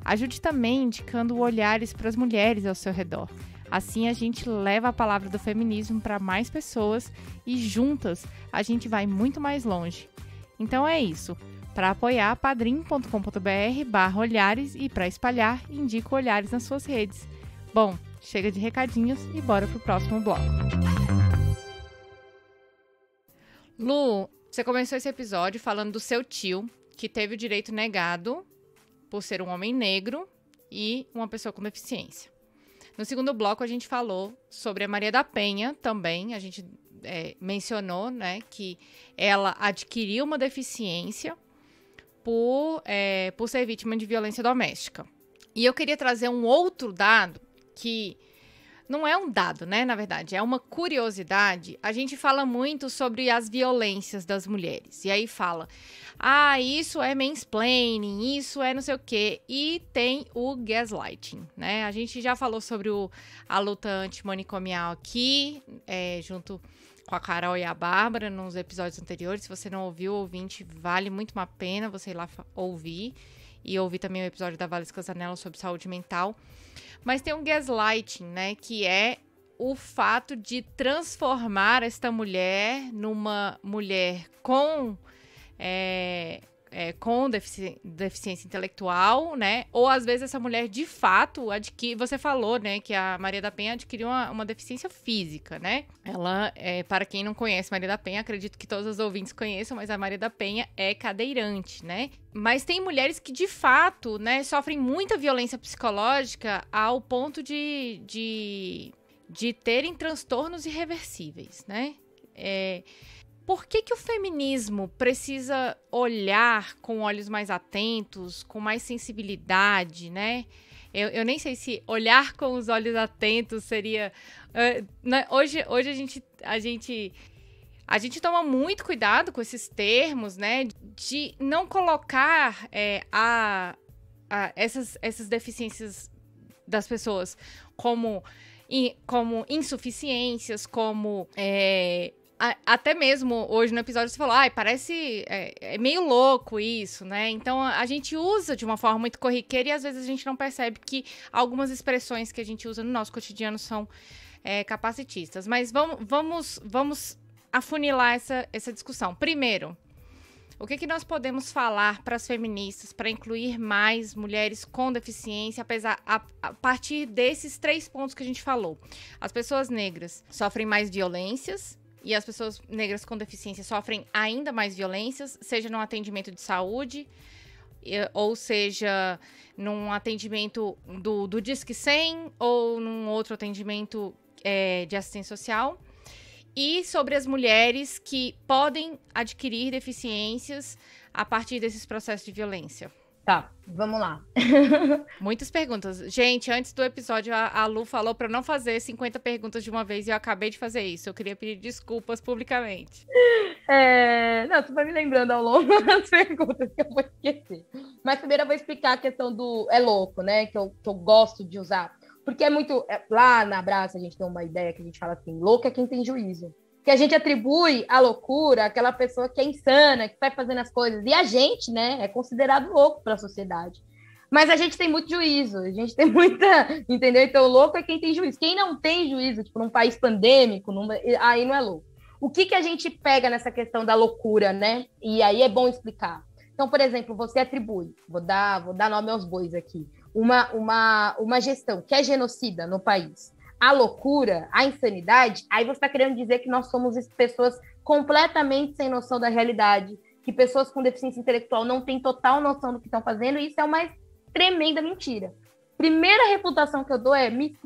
Ajude também indicando olhares para as mulheres ao seu redor. Assim a gente leva a palavra do feminismo para mais pessoas e juntas a gente vai muito mais longe. Então é isso. Para apoiar, padrim.com.br/olhares e para espalhar, indica Olhares nas suas redes. Bom, chega de recadinhos e bora pro próximo bloco. Lu, você começou esse episódio falando do seu tio, que teve o direito negado por ser um homem negro e uma pessoa com deficiência. No segundo bloco, a gente falou sobre a Maria da Penha também. A gente mencionou, né, que ela adquiriu uma deficiência por ser vítima de violência doméstica. E eu queria trazer um outro dado que não é um dado, né, na verdade, é uma curiosidade. A gente fala muito sobre as violências das mulheres. E aí fala, isso é mansplaining, isso é não sei o quê. E tem o gaslighting, né? A gente já falou sobre a luta antimanicomial aqui, junto com a Carol e a Bárbara, nos episódios anteriores. Se você não ouviu, ouvinte, vale muito a pena você ir lá ouvir. E ouvir também o episódio da Valesca Zanella sobre saúde mental. Mas tem um gaslighting, né? Que é o fato de transformar esta mulher numa mulher com deficiência intelectual, né? Ou às vezes essa mulher de fato adquire. Você falou, né, que a Maria da Penha adquiriu uma deficiência física, né? Ela, para quem não conhece Maria da Penha, acredito que todos os ouvintes conheçam, mas a Maria da Penha é cadeirante, né? Mas tem mulheres que de fato, né, sofrem muita violência psicológica ao ponto de terem transtornos irreversíveis, né? Por que o feminismo precisa olhar com olhos mais atentos, com mais sensibilidade, né? Eu nem sei se olhar com os olhos atentos seria... Hoje a gente toma muito cuidado com esses termos, né? De não colocar essas deficiências das pessoas como insuficiências, como... até mesmo hoje no episódio você falou, parece meio louco isso, né? Então a gente usa de uma forma muito corriqueira e às vezes a gente não percebe que algumas expressões que a gente usa no nosso cotidiano são capacitistas. Mas vamos afunilar essa discussão. Primeiro, o que nós podemos falar para as feministas para incluir mais mulheres com deficiência, a partir desses 3 pontos que a gente falou? As pessoas negras sofrem mais violências, e as pessoas negras com deficiência sofrem ainda mais violências, seja no atendimento de saúde, ou seja num atendimento do Disque 100, ou num outro atendimento de assistência social. E sobre as mulheres que podem adquirir deficiências a partir desses processos de violência. Tá, vamos lá. Muitas perguntas. Gente, antes do episódio, a Lu falou para não fazer 50 perguntas de uma vez e eu acabei de fazer isso. Eu queria pedir desculpas publicamente. Não, tu vai me lembrando ao longo das perguntas que eu vou esquecer. Mas primeiro eu vou explicar a questão do louco, né? Que eu gosto de usar. Porque é muito... lá na Abraça a gente tem uma ideia que a gente fala assim, louco é quem tem juízo. Que a gente atribui a loucura àquela pessoa que é insana, que vai fazendo as coisas. E a gente, né, é considerado louco para a sociedade. Mas a gente tem muito juízo, a gente tem muita... Entendeu? Então, louco é quem tem juízo. Quem não tem juízo, tipo, num país pandêmico, aí não é louco. O que a gente pega nessa questão da loucura, né? E aí é bom explicar. Então, por exemplo, você atribui, vou dar nome aos bois aqui, uma gestão que é genocida no país, a loucura, a insanidade, aí você está querendo dizer que nós somos pessoas completamente sem noção da realidade, que pessoas com deficiência intelectual não têm total noção do que estão fazendo, e isso é uma tremenda mentira. Primeira reputação que eu dou me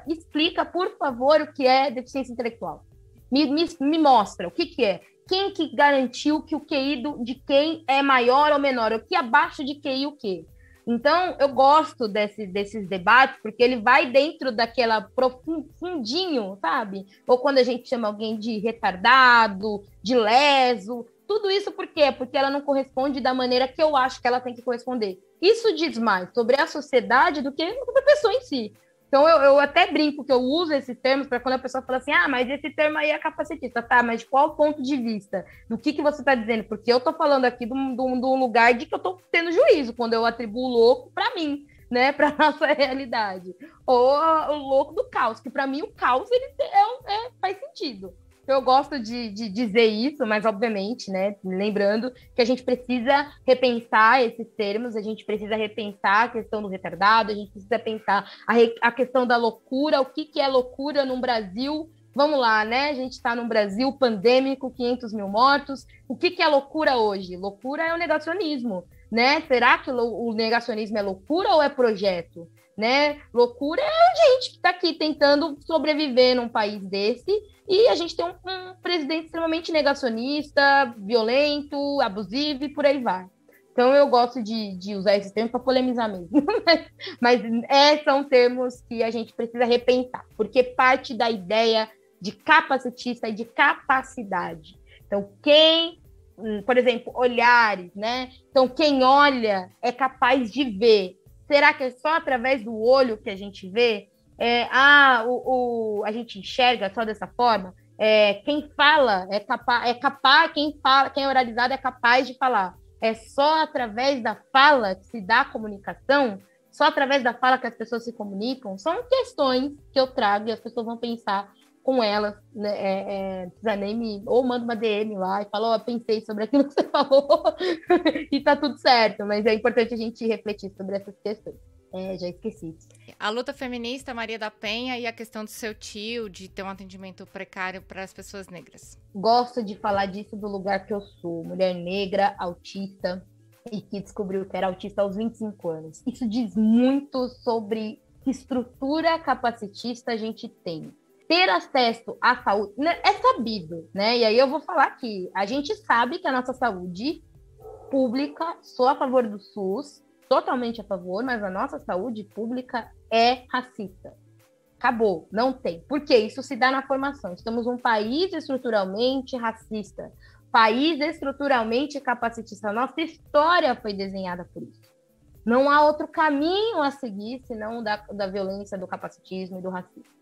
explica, por favor, o que é deficiência intelectual. Me mostra o que é. Quem que garantiu que o QI de quem é maior ou menor? O que abaixo de QI o quê? Então, eu gosto desses debates, porque ele vai dentro daquela profundinho, sabe? Ou quando a gente chama alguém de retardado, de leso, tudo isso por quê? Porque ela não corresponde da maneira que eu acho que ela tem que corresponder. Isso diz mais sobre a sociedade do que sobre a pessoa em si. Então, eu até brinco que eu uso esses termos para quando a pessoa fala assim, mas esse termo aí é capacitista, tá? Mas de qual ponto de vista? Do que você está dizendo? Porque eu estou falando aqui de um lugar de que eu estou tendo juízo, quando eu atribuo louco para mim, né? Para nossa realidade. Ou o louco do caos, que para mim o caos ele faz sentido. Eu gosto de dizer isso, mas obviamente, né, lembrando que a gente precisa repensar esses termos, a gente precisa repensar a questão do retardado, a gente precisa pensar a questão da loucura, o que é loucura num Brasil. Vamos lá, né? A gente está num Brasil pandêmico, 500 mil mortos. O que é loucura hoje? Loucura é o negacionismo, né? Será que o negacionismo é loucura ou é projeto? Né? Loucura é a gente que está aqui tentando sobreviver num país desse e a gente tem um presidente extremamente negacionista, violento, abusivo e por aí vai. Então eu gosto de usar esses termos para polemizar mesmo. Mas são termos que a gente precisa repensar, porque parte da ideia de capacitista e de capacidade. Então, por exemplo, olhares, né? Então, quem olha é capaz de ver. Será que é só através do olho que a gente vê? A gente enxerga só dessa forma? Quem fala quem é oralizado é capaz de falar. É só através da fala que se dá a comunicação? Só através da fala que as pessoas se comunicam? São questões que eu trago e as pessoas vão pensar com elas, né? Precisa nem ou manda uma DM lá e fala, eu pensei sobre aquilo que você falou e tá tudo certo, mas é importante a gente refletir sobre essas questões. Já esqueci. A luta feminista, Maria da Penha, e a questão do seu tio, de ter um atendimento precário para as pessoas negras. Gosto de falar disso do lugar que eu sou, mulher negra, autista, e que descobriu que era autista aos 25 anos. Isso diz muito sobre que estrutura capacitista a gente tem. Ter acesso à saúde é sabido, né? E aí eu vou falar aqui, a gente sabe que a nossa saúde pública, sou a favor do SUS, totalmente a favor, mas a nossa saúde pública é racista. Acabou, não tem. Por quê? Isso se dá na formação. Estamos num país estruturalmente racista, país estruturalmente capacitista. Nossa história foi desenhada por isso. Não há outro caminho a seguir senão da violência, do capacitismo e do racismo.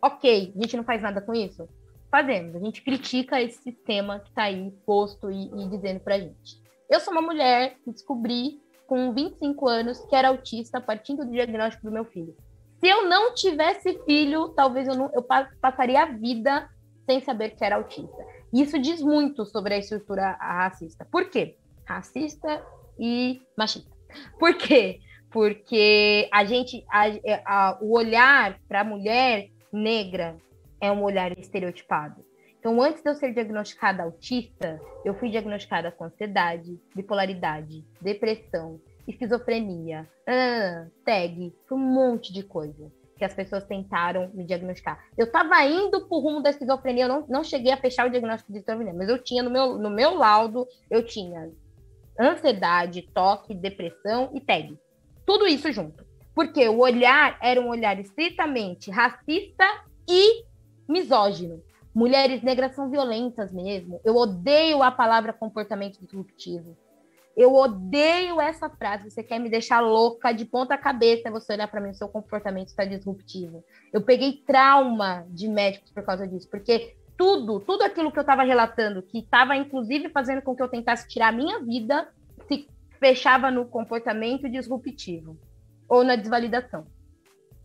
Ok, a gente não faz nada com isso? Fazemos. A gente critica esse sistema que está aí posto e dizendo pra gente. Eu sou uma mulher que descobri com 25 anos que era autista, partindo do diagnóstico do meu filho. Se eu não tivesse filho, talvez eu passaria a vida sem saber que era autista. Isso diz muito sobre a estrutura racista. Por quê? Racista e machista. Por quê? Porque o olhar para a mulher negra é um olhar estereotipado. Então, antes de eu ser diagnosticada autista, eu fui diagnosticada com ansiedade, bipolaridade, depressão, esquizofrenia, TAG, um monte de coisa que as pessoas tentaram me diagnosticar. Eu estava indo para o rumo da esquizofrenia, eu não cheguei a fechar o diagnóstico de esquizofrenia, mas eu tinha no meu laudo, eu tinha ansiedade, toque, depressão e TAG. Tudo isso junto. Porque o olhar era um olhar estritamente racista e misógino. Mulheres negras são violentas mesmo. Eu odeio a palavra comportamento disruptivo. Eu odeio essa frase. Você quer me deixar louca de ponta cabeça você olhar para mim, o seu comportamento está disruptivo. Eu peguei trauma de médicos por causa disso, porque tudo aquilo que eu estava relatando, que estava inclusive fazendo com que eu tentasse tirar a minha vida, se fechava no comportamento disruptivo ou na desvalidação.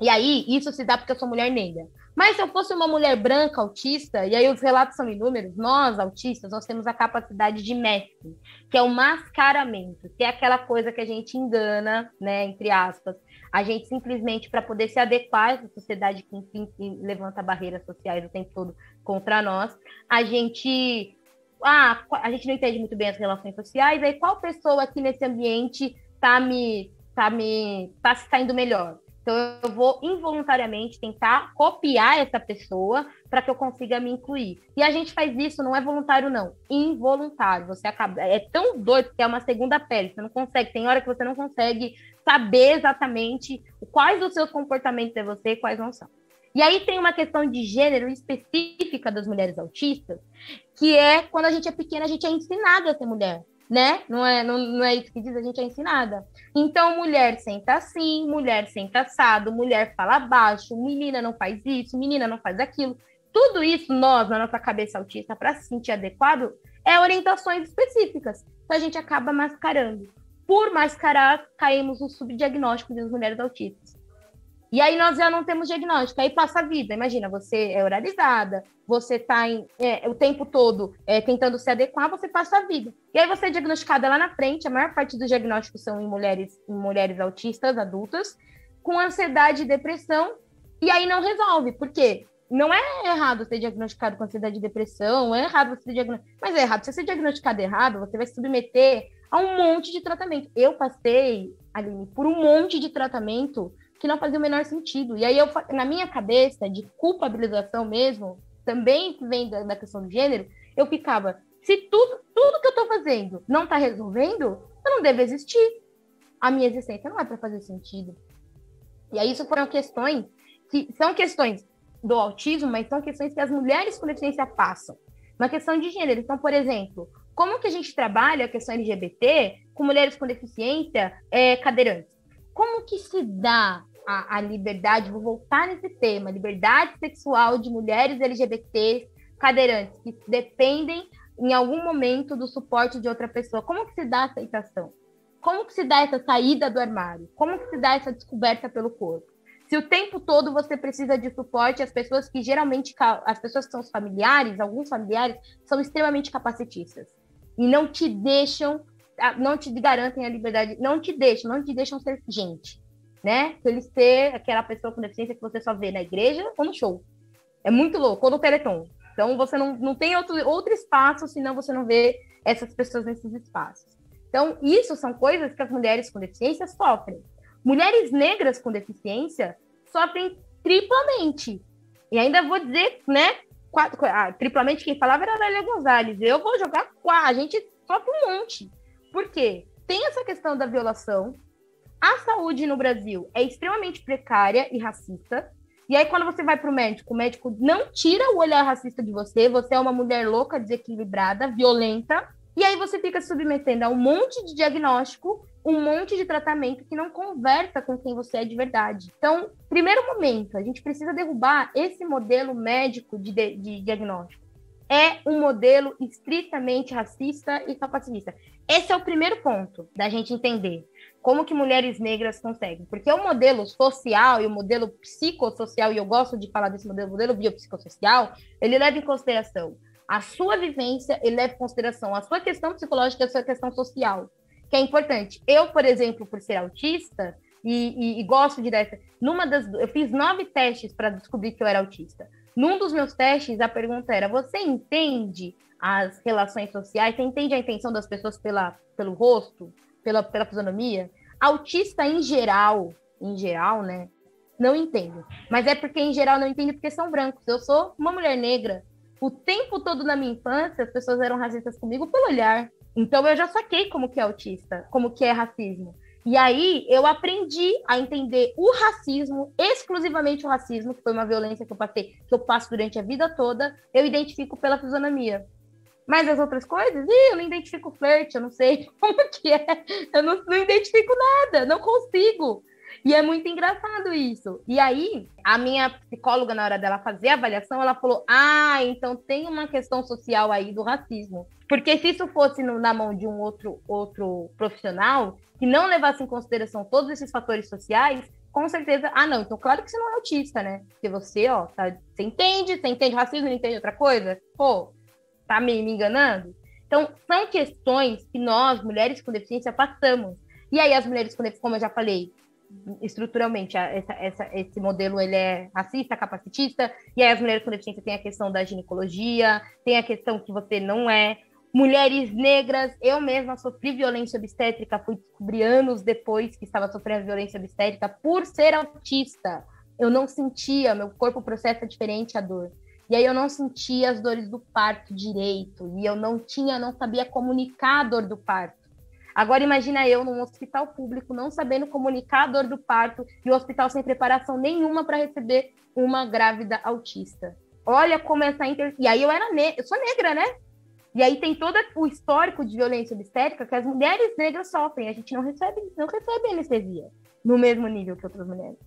E aí, isso se dá porque eu sou mulher negra. Mas se eu fosse uma mulher branca, autista, e aí os relatos são inúmeros, nós, autistas, nós temos a capacidade de masking, que é o mascaramento, que é aquela coisa que a gente engana, né, entre aspas, a gente simplesmente, para poder se adequar a essa sociedade que, enfim, que levanta barreiras sociais o tempo todo contra nós, a gente não entende muito bem as relações sociais, aí qual pessoa aqui nesse ambiente tá se saindo melhor? Então, eu vou involuntariamente tentar copiar essa pessoa para que eu consiga me incluir. E a gente faz isso, não é voluntário, não. Involuntário. Você acaba... É tão doido que é uma segunda pele. Você não consegue. Tem hora que você não consegue saber exatamente quais os seus comportamentos é você e quais não são. E aí tem uma questão de gênero específica das mulheres autistas, que é quando a gente é pequena, a gente é ensinada a ser mulher. né? Não é isso que diz, a gente é ensinada. Então, mulher senta assim, mulher senta assado, mulher fala baixo, menina não faz isso, menina não faz aquilo. Tudo isso, nós, na nossa cabeça autista, para se sentir adequado, é orientações específicas. Então, a gente acaba mascarando. Por mascarar, caímos no subdiagnóstico das mulheres autistas. E aí nós já não temos diagnóstico, aí passa a vida. Imagina, você é oralizada, você está o tempo todo tentando se adequar, você passa a vida. E aí você é diagnosticada lá na frente, a maior parte dos diagnósticos são em mulheres autistas, adultas, com ansiedade e depressão, e aí não resolve. Por quê? Não é errado ser diagnosticado com ansiedade e depressão, é errado você ser diagnosticado, mas é errado. Se você ser diagnosticado errado, você vai se submeter a um monte de tratamento. Eu passei, Aline, por um monte de tratamento que não fazia o menor sentido. E aí, na minha cabeça, de culpabilização mesmo, também que vem da questão do gênero, eu ficava, se tudo que eu estou fazendo não está resolvendo, eu não devo existir. A minha existência não é para fazer sentido. E aí, isso foram questões que são questões do autismo, mas são questões que as mulheres com deficiência passam. Uma questão de gênero. Então, por exemplo, como que a gente trabalha a questão LGBT com mulheres com deficiência cadeirantes? Como que se dá a liberdade, vou voltar nesse tema, liberdade sexual de mulheres LGBTs cadeirantes, que dependem em algum momento do suporte de outra pessoa? Como que se dá a aceitação? Como que se dá essa saída do armário? Como que se dá essa descoberta pelo corpo? Se o tempo todo você precisa de suporte, as pessoas que são os familiares, alguns familiares, são extremamente capacitistas e não te garantem a liberdade, não te deixam ser gente, né? Eles ser aquela pessoa com deficiência que você só vê na igreja ou no show. É muito louco, ou no Teleton. Então, você não tem outro espaço, senão você não vê essas pessoas nesses espaços. Então, isso são coisas que as mulheres com deficiência sofrem. Mulheres negras com deficiência sofrem triplamente. E ainda vou dizer, né? Triplamente, quem falava era a Lélia Gonzalez. Eu vou jogar a gente sofre um monte. Por quê? Tem essa questão da violação. A saúde no Brasil é extremamente precária e racista. E aí, quando você vai para o médico não tira o olhar racista de você. Você é uma mulher louca, desequilibrada, violenta. E aí você fica se submetendo a um monte de diagnóstico, um monte de tratamento que não conversa com quem você é de verdade. Então, primeiro momento, a gente precisa derrubar esse modelo médico de diagnóstico. É um modelo estritamente racista e capacitista. Esse é o primeiro ponto da gente entender como que mulheres negras conseguem. Porque o modelo social e o modelo psicossocial, e eu gosto de falar desse modelo biopsicossocial, ele leva em consideração a sua vivência, ele leva em consideração a sua questão psicológica e a sua questão social, que é importante. Eu, por exemplo, por ser autista, e gosto de dar... eu fiz 9 testes para descobrir que eu era autista. Num dos meus testes, a pergunta era: você entende as relações sociais? Você entende a intenção das pessoas pelo rosto, pela fisionomia? Autista, em geral, né, não entende. Mas é porque, em geral, não entende porque são brancos. Eu sou uma mulher negra. O tempo todo na minha infância, as pessoas eram racistas comigo pelo olhar. Então, eu já saquei como que é autista, como que é racismo. E aí, eu aprendi a entender o racismo, exclusivamente o racismo, que foi uma violência que eu passo durante a vida toda, eu identifico pela fisionomia. Mas as outras coisas, eu não identifico flerte, eu não sei como que é, eu não identifico nada, não consigo. E é muito engraçado isso. E aí, a minha psicóloga, na hora dela fazer a avaliação, ela falou: então tem uma questão social aí do racismo. Porque se isso fosse na mão de um outro profissional, que não levasse em consideração todos esses fatores sociais, com certeza... não, então claro que você não é autista, né? Porque você, você entende racismo, não entende outra coisa? Pô, tá me enganando? Então, são questões que nós, mulheres com deficiência, passamos. E aí, as mulheres com deficiência, como eu já falei, estruturalmente, esse modelo ele é racista, capacitista, e aí as mulheres com deficiência têm a questão da ginecologia, tem a questão que você não é. Mulheres negras, eu mesma sofri violência obstétrica, fui descobrir anos depois que estava sofrendo violência obstétrica por ser autista. Eu não sentia, meu corpo processa diferente a dor. E aí eu não sentia as dores do parto direito, e eu não sabia comunicar a dor do parto. Agora imagina eu num hospital público não sabendo comunicar a dor do parto e o hospital sem preparação nenhuma para receber uma grávida autista. Olha como essa E aí eu sou negra, né? E aí tem todo o histórico de violência obstétrica que as mulheres negras sofrem. A gente não recebe anestesia no mesmo nível que outras mulheres.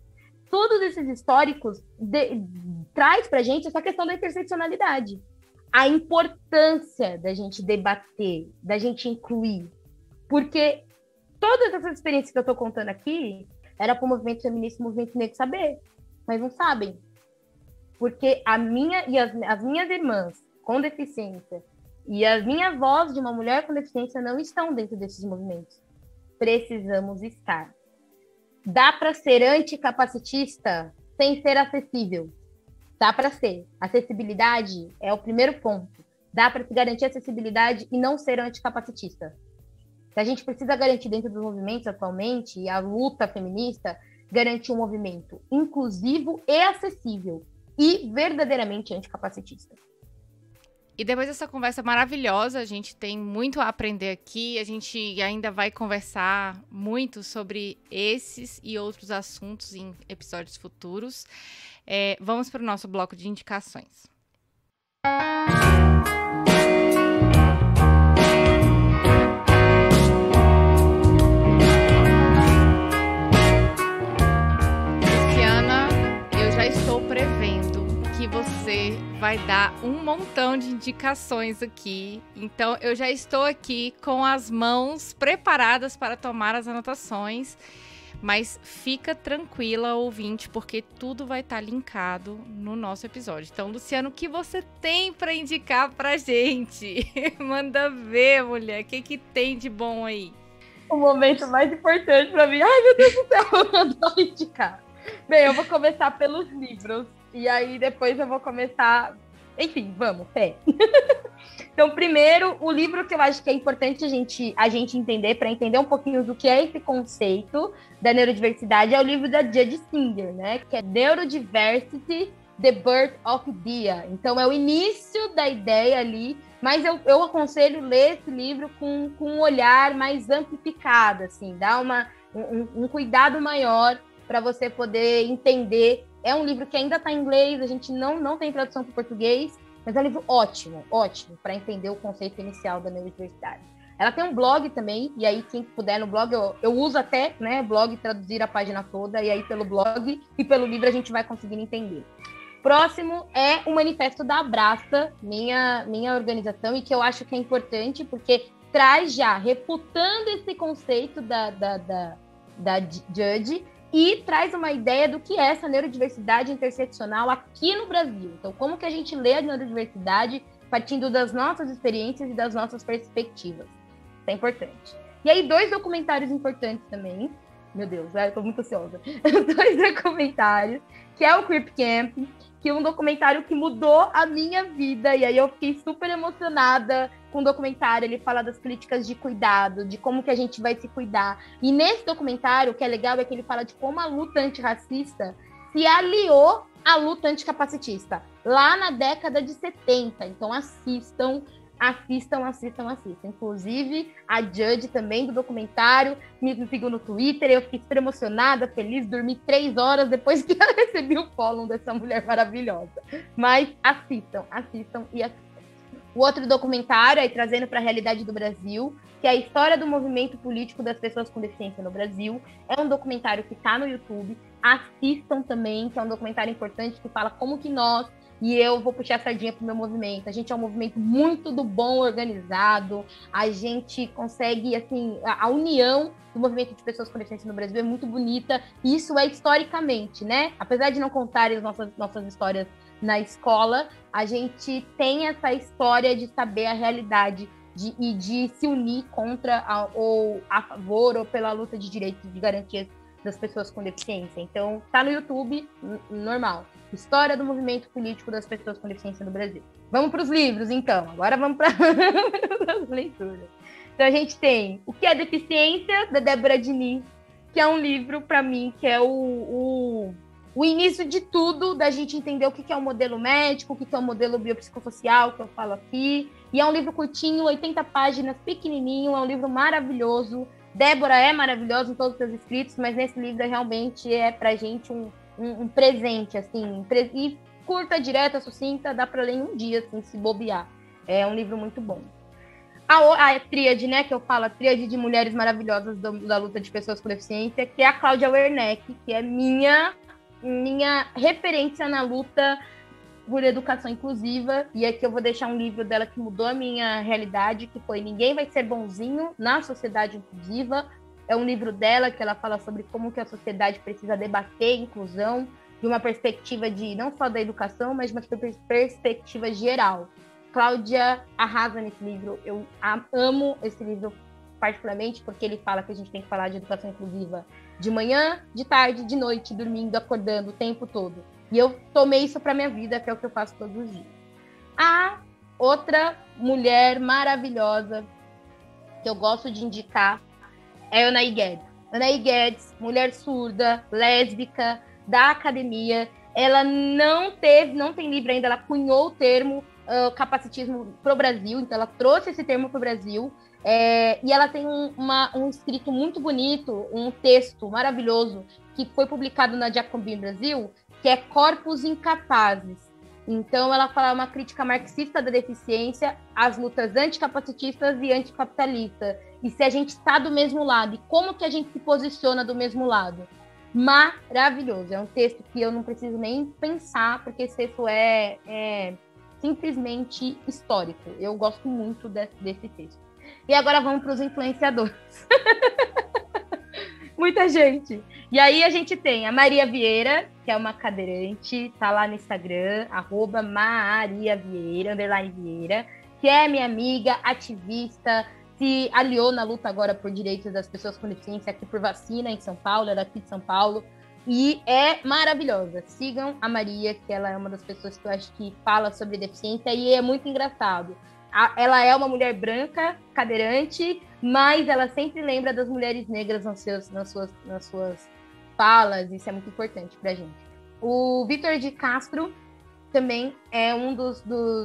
Todos esses históricos traz pra gente essa questão da interseccionalidade. A importância da gente debater, da gente incluir. Porque todas essas experiências que eu estou contando aqui era para o movimento feminista e o movimento negro saber, mas não sabem. Porque as minhas irmãs com deficiência e a minha voz de uma mulher com deficiência não estão dentro desses movimentos. Precisamos estar. Dá para ser anticapacitista sem ser acessível. Dá para ser. Acessibilidade é o primeiro ponto. Dá para se garantir acessibilidade e não ser anticapacitista. A gente precisa garantir dentro dos movimentos atualmente, e a luta feminista, garantir um movimento inclusivo e acessível e verdadeiramente anticapacitista. E depois dessa conversa maravilhosa, a gente tem muito a aprender aqui. A gente ainda vai conversar muito sobre esses e outros assuntos em episódios futuros. Vamos para o nosso bloco de indicações. Luciana, eu já estou prevendo que você vai dar um montão de indicações aqui. Então, eu já estou aqui com as mãos preparadas para tomar as anotações. Mas fica tranquila, ouvinte, porque tudo vai estar linkado no nosso episódio. Então, Luciano, o que você tem para indicar pra gente? Manda ver, mulher. O que tem de bom aí? O momento mais importante para mim. Ai, meu Deus do céu, eu adoro indicar. Bem, eu vou começar pelos livros. E aí, depois eu vou começar... Enfim, vamos, fé. Então, primeiro, o livro que eu acho que é importante a gente entender, para entender um pouquinho do que é esse conceito da neurodiversidade, é o livro da Judith Singer, né? Que é Neurodiversity, The Birth of Dia. Então, é o início da ideia ali, mas eu aconselho ler esse livro com um olhar mais amplificado, assim, dar um cuidado maior para você poder entender. É um livro que ainda está em inglês, a gente não tem tradução para o português, mas é um livro ótimo para entender o conceito inicial da neurodiversidade. Ela tem um blog também, e aí quem puder no blog, eu uso até, né, blog, traduzir a página toda, e aí pelo blog e pelo livro a gente vai conseguindo entender. Próximo é o Manifesto da Abraça, minha organização, e que eu acho que é importante, porque traz já, refutando esse conceito da Judge, e traz uma ideia do que é essa neurodiversidade interseccional aqui no Brasil. Então, como que a gente lê a neurodiversidade partindo das nossas experiências e das nossas perspectivas. Isso é importante. E aí, 2 documentários importantes também. Meu Deus, eu tô muito ansiosa. 2 documentários, que é o Crip Camp, que é um documentário que mudou a minha vida. E aí eu fiquei super emocionada com o documentário. Ele fala das políticas de cuidado, de como que a gente vai se cuidar. E nesse documentário, o que é legal é que ele fala de como a luta antirracista se aliou à luta anticapacitista, lá na década de 70. Então assistam. Inclusive, a Judge também do documentário me seguiu no Twitter, eu fiquei super emocionada, feliz, dormi 3 horas depois que eu recebi o follow dessa mulher maravilhosa. Mas assistam. O outro documentário, aí trazendo para a realidade do Brasil, que é a história do movimento político das pessoas com deficiência no Brasil. É um documentário que está no YouTube. Assistam também, que é um documentário importante que fala como que nós, e eu vou puxar a sardinha pro meu movimento. A gente é um movimento muito do bom organizado. A gente consegue, assim, a união do movimento de pessoas com deficiência no Brasil é muito bonita. E isso é historicamente, né? Apesar de não contarem as nossas histórias na escola, a gente tem essa história de saber a realidade e de se unir contra ou a favor ou pela luta de direitos e garantias das pessoas com deficiência. Então, tá no YouTube, normal. História do movimento político das pessoas com deficiência no Brasil. Vamos para os livros, então. Agora vamos para as leituras. Então, a gente tem O que é Deficiência, da Débora Diniz, que é um livro, para mim, que é o início de tudo, da gente entender o que é o modelo médico, o que é o modelo biopsicossocial, que eu falo aqui. E é um livro curtinho, 80 páginas, pequenininho, é um livro maravilhoso. Débora é maravilhosa em todos os seus escritos, mas nesse livro realmente é pra gente um presente, assim, e curta, direta, sucinta, dá pra ler em um dia, assim, se bobear. É um livro muito bom. a tríade, né, que eu falo, a tríade de mulheres maravilhosas da luta de pessoas com deficiência, que é a Cláudia Werneck, que é minha referência na luta por educação inclusiva, e aqui eu vou deixar um livro dela que mudou a minha realidade, que foi Ninguém Vai Ser Bonzinho na Sociedade Inclusiva. É um livro dela que ela fala sobre como que a sociedade precisa debater inclusão de uma perspectiva de não só da educação, mas de uma perspectiva geral. Cláudia arrasa nesse livro. Eu amo esse livro particularmente porque ele fala que a gente tem que falar de educação inclusiva de manhã, de tarde, de noite, dormindo, acordando, o tempo todo. E eu tomei isso para minha vida, que é o que eu faço todos os dias. A outra mulher maravilhosa que eu gosto de indicar é a Anaí Guedes. Anaí Guedes, mulher surda, lésbica, da academia. Ela não tem livro ainda, ela cunhou o termo capacitismo para o Brasil, então ela trouxe esse termo para o Brasil. E ela tem um escrito muito bonito, um texto maravilhoso, que foi publicado na Jacobin Brasil, que é Corpos Incapazes. Então, ela fala uma crítica marxista da deficiência, às lutas anticapacitistas e anticapitalistas. E se a gente está do mesmo lado, e como que a gente se posiciona do mesmo lado. Maravilhoso. É um texto que eu não preciso nem pensar, porque esse texto é simplesmente histórico. Eu gosto muito desse texto. E agora vamos para os influenciadores. Muita gente. E aí a gente tem a Maria Vieira, que é uma cadeirante, tá lá no Instagram, @mariavieira, _Vieira, que é minha amiga, ativista, se aliou na luta agora por direitos das pessoas com deficiência aqui por vacina em São Paulo, ela é daqui de São Paulo, e é maravilhosa. Sigam a Maria, que ela é uma das pessoas que eu acho que fala sobre deficiência, e é muito engraçado. Ela é uma mulher branca, cadeirante, mas ela sempre lembra das mulheres negras nas suas falas, isso é muito importante pra gente. O Vitor de Castro também é um dos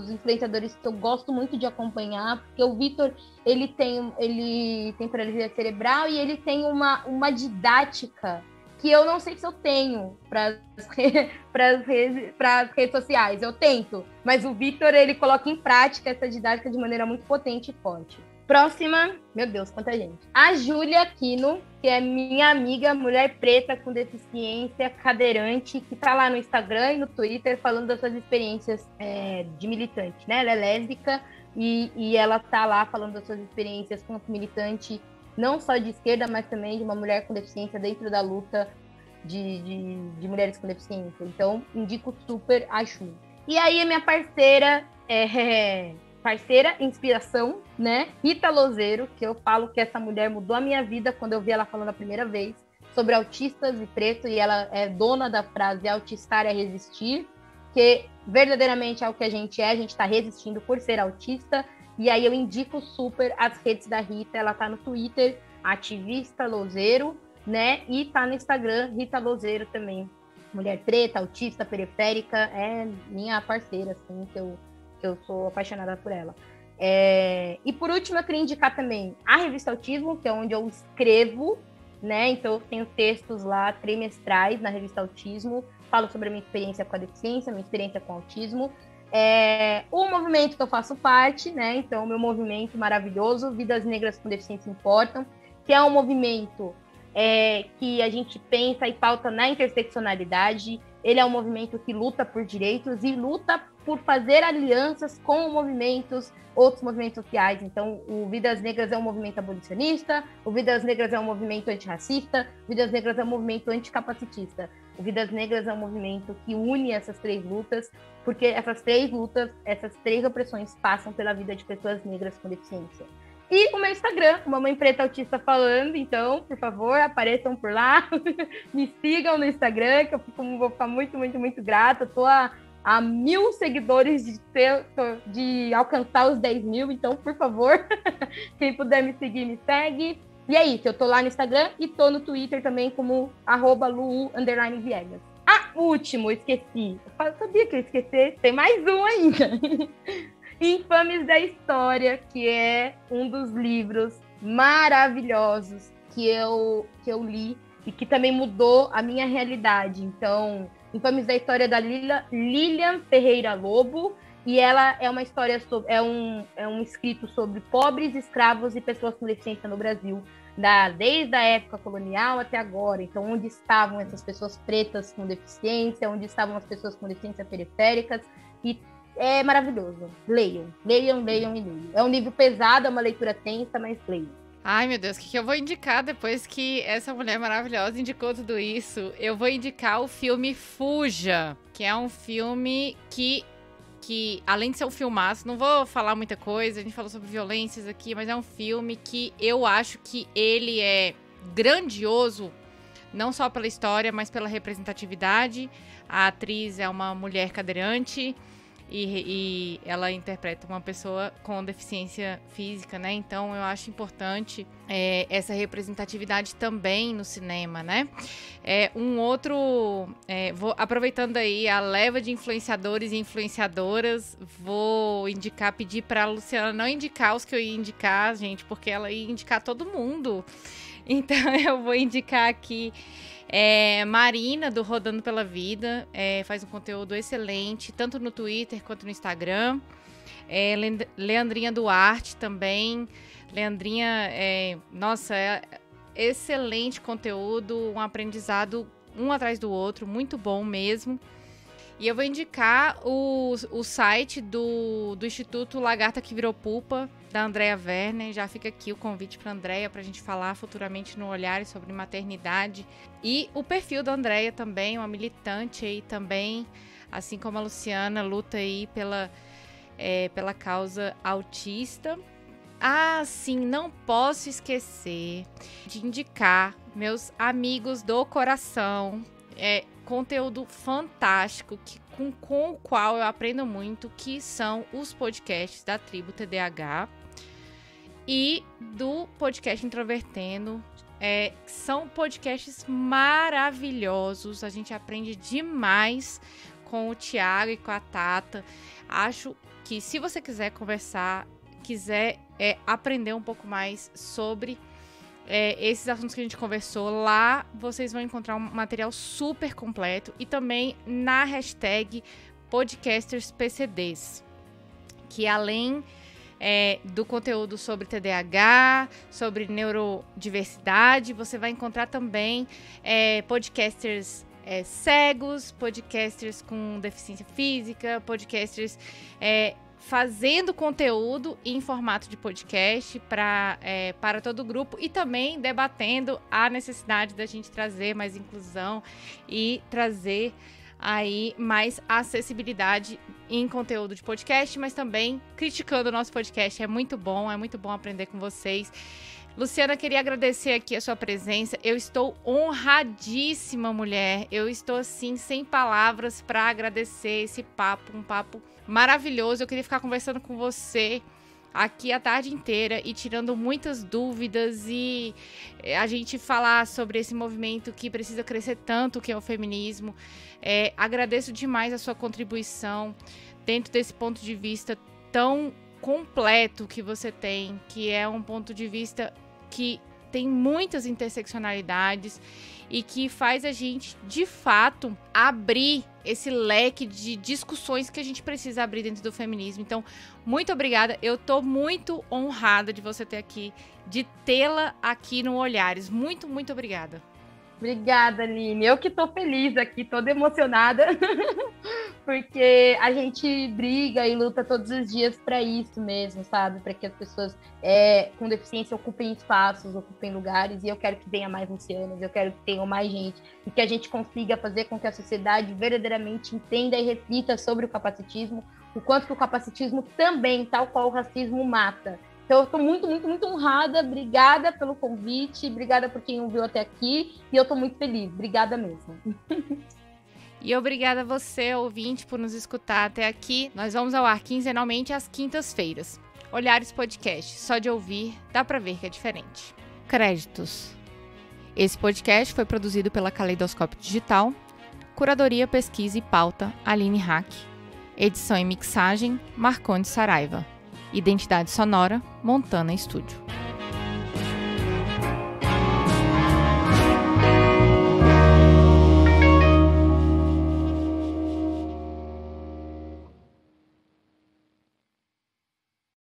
influenciadores que eu gosto muito de acompanhar, porque o Vitor, ele tem paralisia cerebral e ele tem uma didática que eu não sei se eu tenho para as redes sociais. Eu tento, mas o Vitor, ele coloca em prática essa didática de maneira muito potente e forte. Próxima, meu Deus, quanta gente. A Júlia Aquino, que é minha amiga, mulher preta com deficiência, cadeirante, que tá lá no Instagram e no Twitter falando das suas experiências de militante, né? Ela é lésbica e ela tá lá falando das suas experiências como militante, não só de esquerda, mas também de uma mulher com deficiência dentro da luta de mulheres com deficiência. Então, indico super a Ju. E aí, a minha parceira, inspiração, né? Rita Lozeiro, que eu falo que essa mulher mudou a minha vida quando eu vi ela falando a primeira vez sobre autistas e preto, e ela é dona da frase autistar é resistir, que verdadeiramente é o que a gente está resistindo por ser autista. E aí eu indico super as redes da Rita, ela tá no Twitter, ativista Lozeiro, né? E tá no Instagram, Rita Lozeiro também. Mulher preta, autista, periférica, é minha parceira, assim, que eu sou apaixonada por ela. E por último, eu queria indicar também a revista Autismo, que é onde eu escrevo, né? Então eu tenho textos lá trimestrais na revista Autismo, falo sobre a minha experiência com a deficiência, minha experiência com o autismo. O movimento que eu faço parte, né? Então, o meu movimento maravilhoso, Vidas Negras com Deficiência Importam, que é um movimento que a gente pensa e pauta na interseccionalidade. Ele é um movimento que luta por direitos e luta por fazer alianças com outros movimentos sociais. Então, o Vidas Negras é um movimento abolicionista, o Vidas Negras é um movimento antirracista, o Vidas Negras é um movimento anticapacitista. O Vidas Negras é um movimento que une essas três lutas, porque essas três opressões passam pela vida de pessoas negras com deficiência. E o meu Instagram, Mamãe Preta Autista Falando, então, por favor, apareçam por lá, me sigam no Instagram, que eu vou ficar muito, muito, muito grata. Estou a 1.000 seguidores de alcançar os 10.000, então, por favor, quem puder me seguir, me segue. E é isso, eu tô lá no Instagram e tô no Twitter também como @Lu_Viegas. Último, esqueci. Eu sabia que eu ia esquecer, tem mais um ainda. Infames da História, que é um dos livros maravilhosos que eu li e que também mudou a minha realidade. Então, Infames da História da Lilian Ferreira Lobo, E ela é uma história sobre, é um escrito sobre pobres, escravos e pessoas com deficiência no Brasil, desde a época colonial até agora. Então, onde estavam essas pessoas pretas com deficiência, onde estavam as pessoas com deficiência periféricas, e é maravilhoso. Leiam, leiam, leiam e leiam. É um livro pesado, é uma leitura tensa, mas leiam. Ai, meu Deus, o que eu vou indicar depois que essa mulher maravilhosa indicou tudo isso? Eu vou indicar o filme Fuja, que é um filme que além de ser um filmaço, não vou falar muita coisa, a gente falou sobre violências aqui, mas é um filme que eu acho que ele é grandioso, não só pela história, mas pela representatividade. A atriz é uma mulher cadeirante e ela interpreta uma pessoa com deficiência física, né? Então eu acho importante essa representatividade também no cinema, né? Aproveitando aí a leva de influenciadores e influenciadoras, vou pedir para a Luciana não indicar os que eu ia indicar, gente, porque ela ia indicar todo mundo. Então eu vou indicar aqui Marina, do Rodando Pela Vida, faz um conteúdo excelente, tanto no Twitter quanto no Instagram. Leandrinha Duarte também. Leandrinha, excelente conteúdo, um aprendizado um atrás do outro, muito bom mesmo. E eu vou indicar o site do Instituto Lagarta que Virou Pupa, da Andrea Werner. Já fica aqui o convite para a Andrea, para a gente falar futuramente no Olhares sobre maternidade. E o perfil da Andrea também, uma militante aí também, assim como a Luciana, luta aí pela causa autista. Ah, sim, não posso esquecer de indicar meus amigos do coração. Conteúdo fantástico com o qual eu aprendo muito, que são os podcasts da Tribo TDAH e do podcast Introvertendo. São podcasts maravilhosos, a gente aprende demais com o Thiago e com a Tata. Acho que se você quiser conversar, quiser aprender um pouco mais sobre esses assuntos que a gente conversou, lá vocês vão encontrar um material super completo, e também na hashtag podcasterspcds, que além do conteúdo sobre TDAH, sobre neurodiversidade, você vai encontrar também podcasters cegos, podcasters com deficiência física, podcasters fazendo conteúdo em formato de podcast para todo o grupo, e também debatendo a necessidade da gente trazer mais inclusão e trazer aí mais acessibilidade em conteúdo de podcast, mas também criticando o nosso podcast. É muito bom aprender com vocês. Luciana, queria agradecer aqui a sua presença. Eu estou honradíssima, mulher. Eu estou, assim, sem palavras para agradecer esse papo, um papo maravilhoso. Eu queria ficar conversando com você aqui a tarde inteira e tirando muitas dúvidas, e a gente falar sobre esse movimento que precisa crescer tanto, que é o feminismo. Agradeço demais a sua contribuição dentro desse ponto de vista tão completo que você tem, que é um ponto de vista que tem muitas interseccionalidades e que faz a gente, de fato, abrir esse leque de discussões que a gente precisa abrir dentro do feminismo. Então, muito obrigada. Eu tô muito honrada de você ter aqui, de tê-la aqui no Olhares. Muito, muito obrigada. Obrigada, Aline. Eu que tô feliz aqui, toda emocionada, porque a gente briga e luta todos os dias para isso mesmo, sabe? Para que as pessoas com deficiência ocupem espaços, ocupem lugares, e eu quero que venha mais Lucianas, eu quero que tenham mais gente, e que a gente consiga fazer com que a sociedade verdadeiramente entenda e reflita sobre o capacitismo, o quanto que o capacitismo também, tal qual o racismo, mata. Então, eu estou muito, muito, muito honrada. Obrigada pelo convite, obrigada por quem ouviu até aqui, e eu estou muito feliz. Obrigada mesmo. E obrigada a você, ouvinte, por nos escutar até aqui. Nós vamos ao ar quinzenalmente às quintas-feiras. Olhares Podcast, só de ouvir, dá pra ver que é diferente. Créditos. Esse podcast foi produzido pela Caleidoscópio Digital. Curadoria, pesquisa e pauta, Aline Hack. Edição e mixagem, Marcondes Saraiva. Identidade sonora, Montana Estúdio.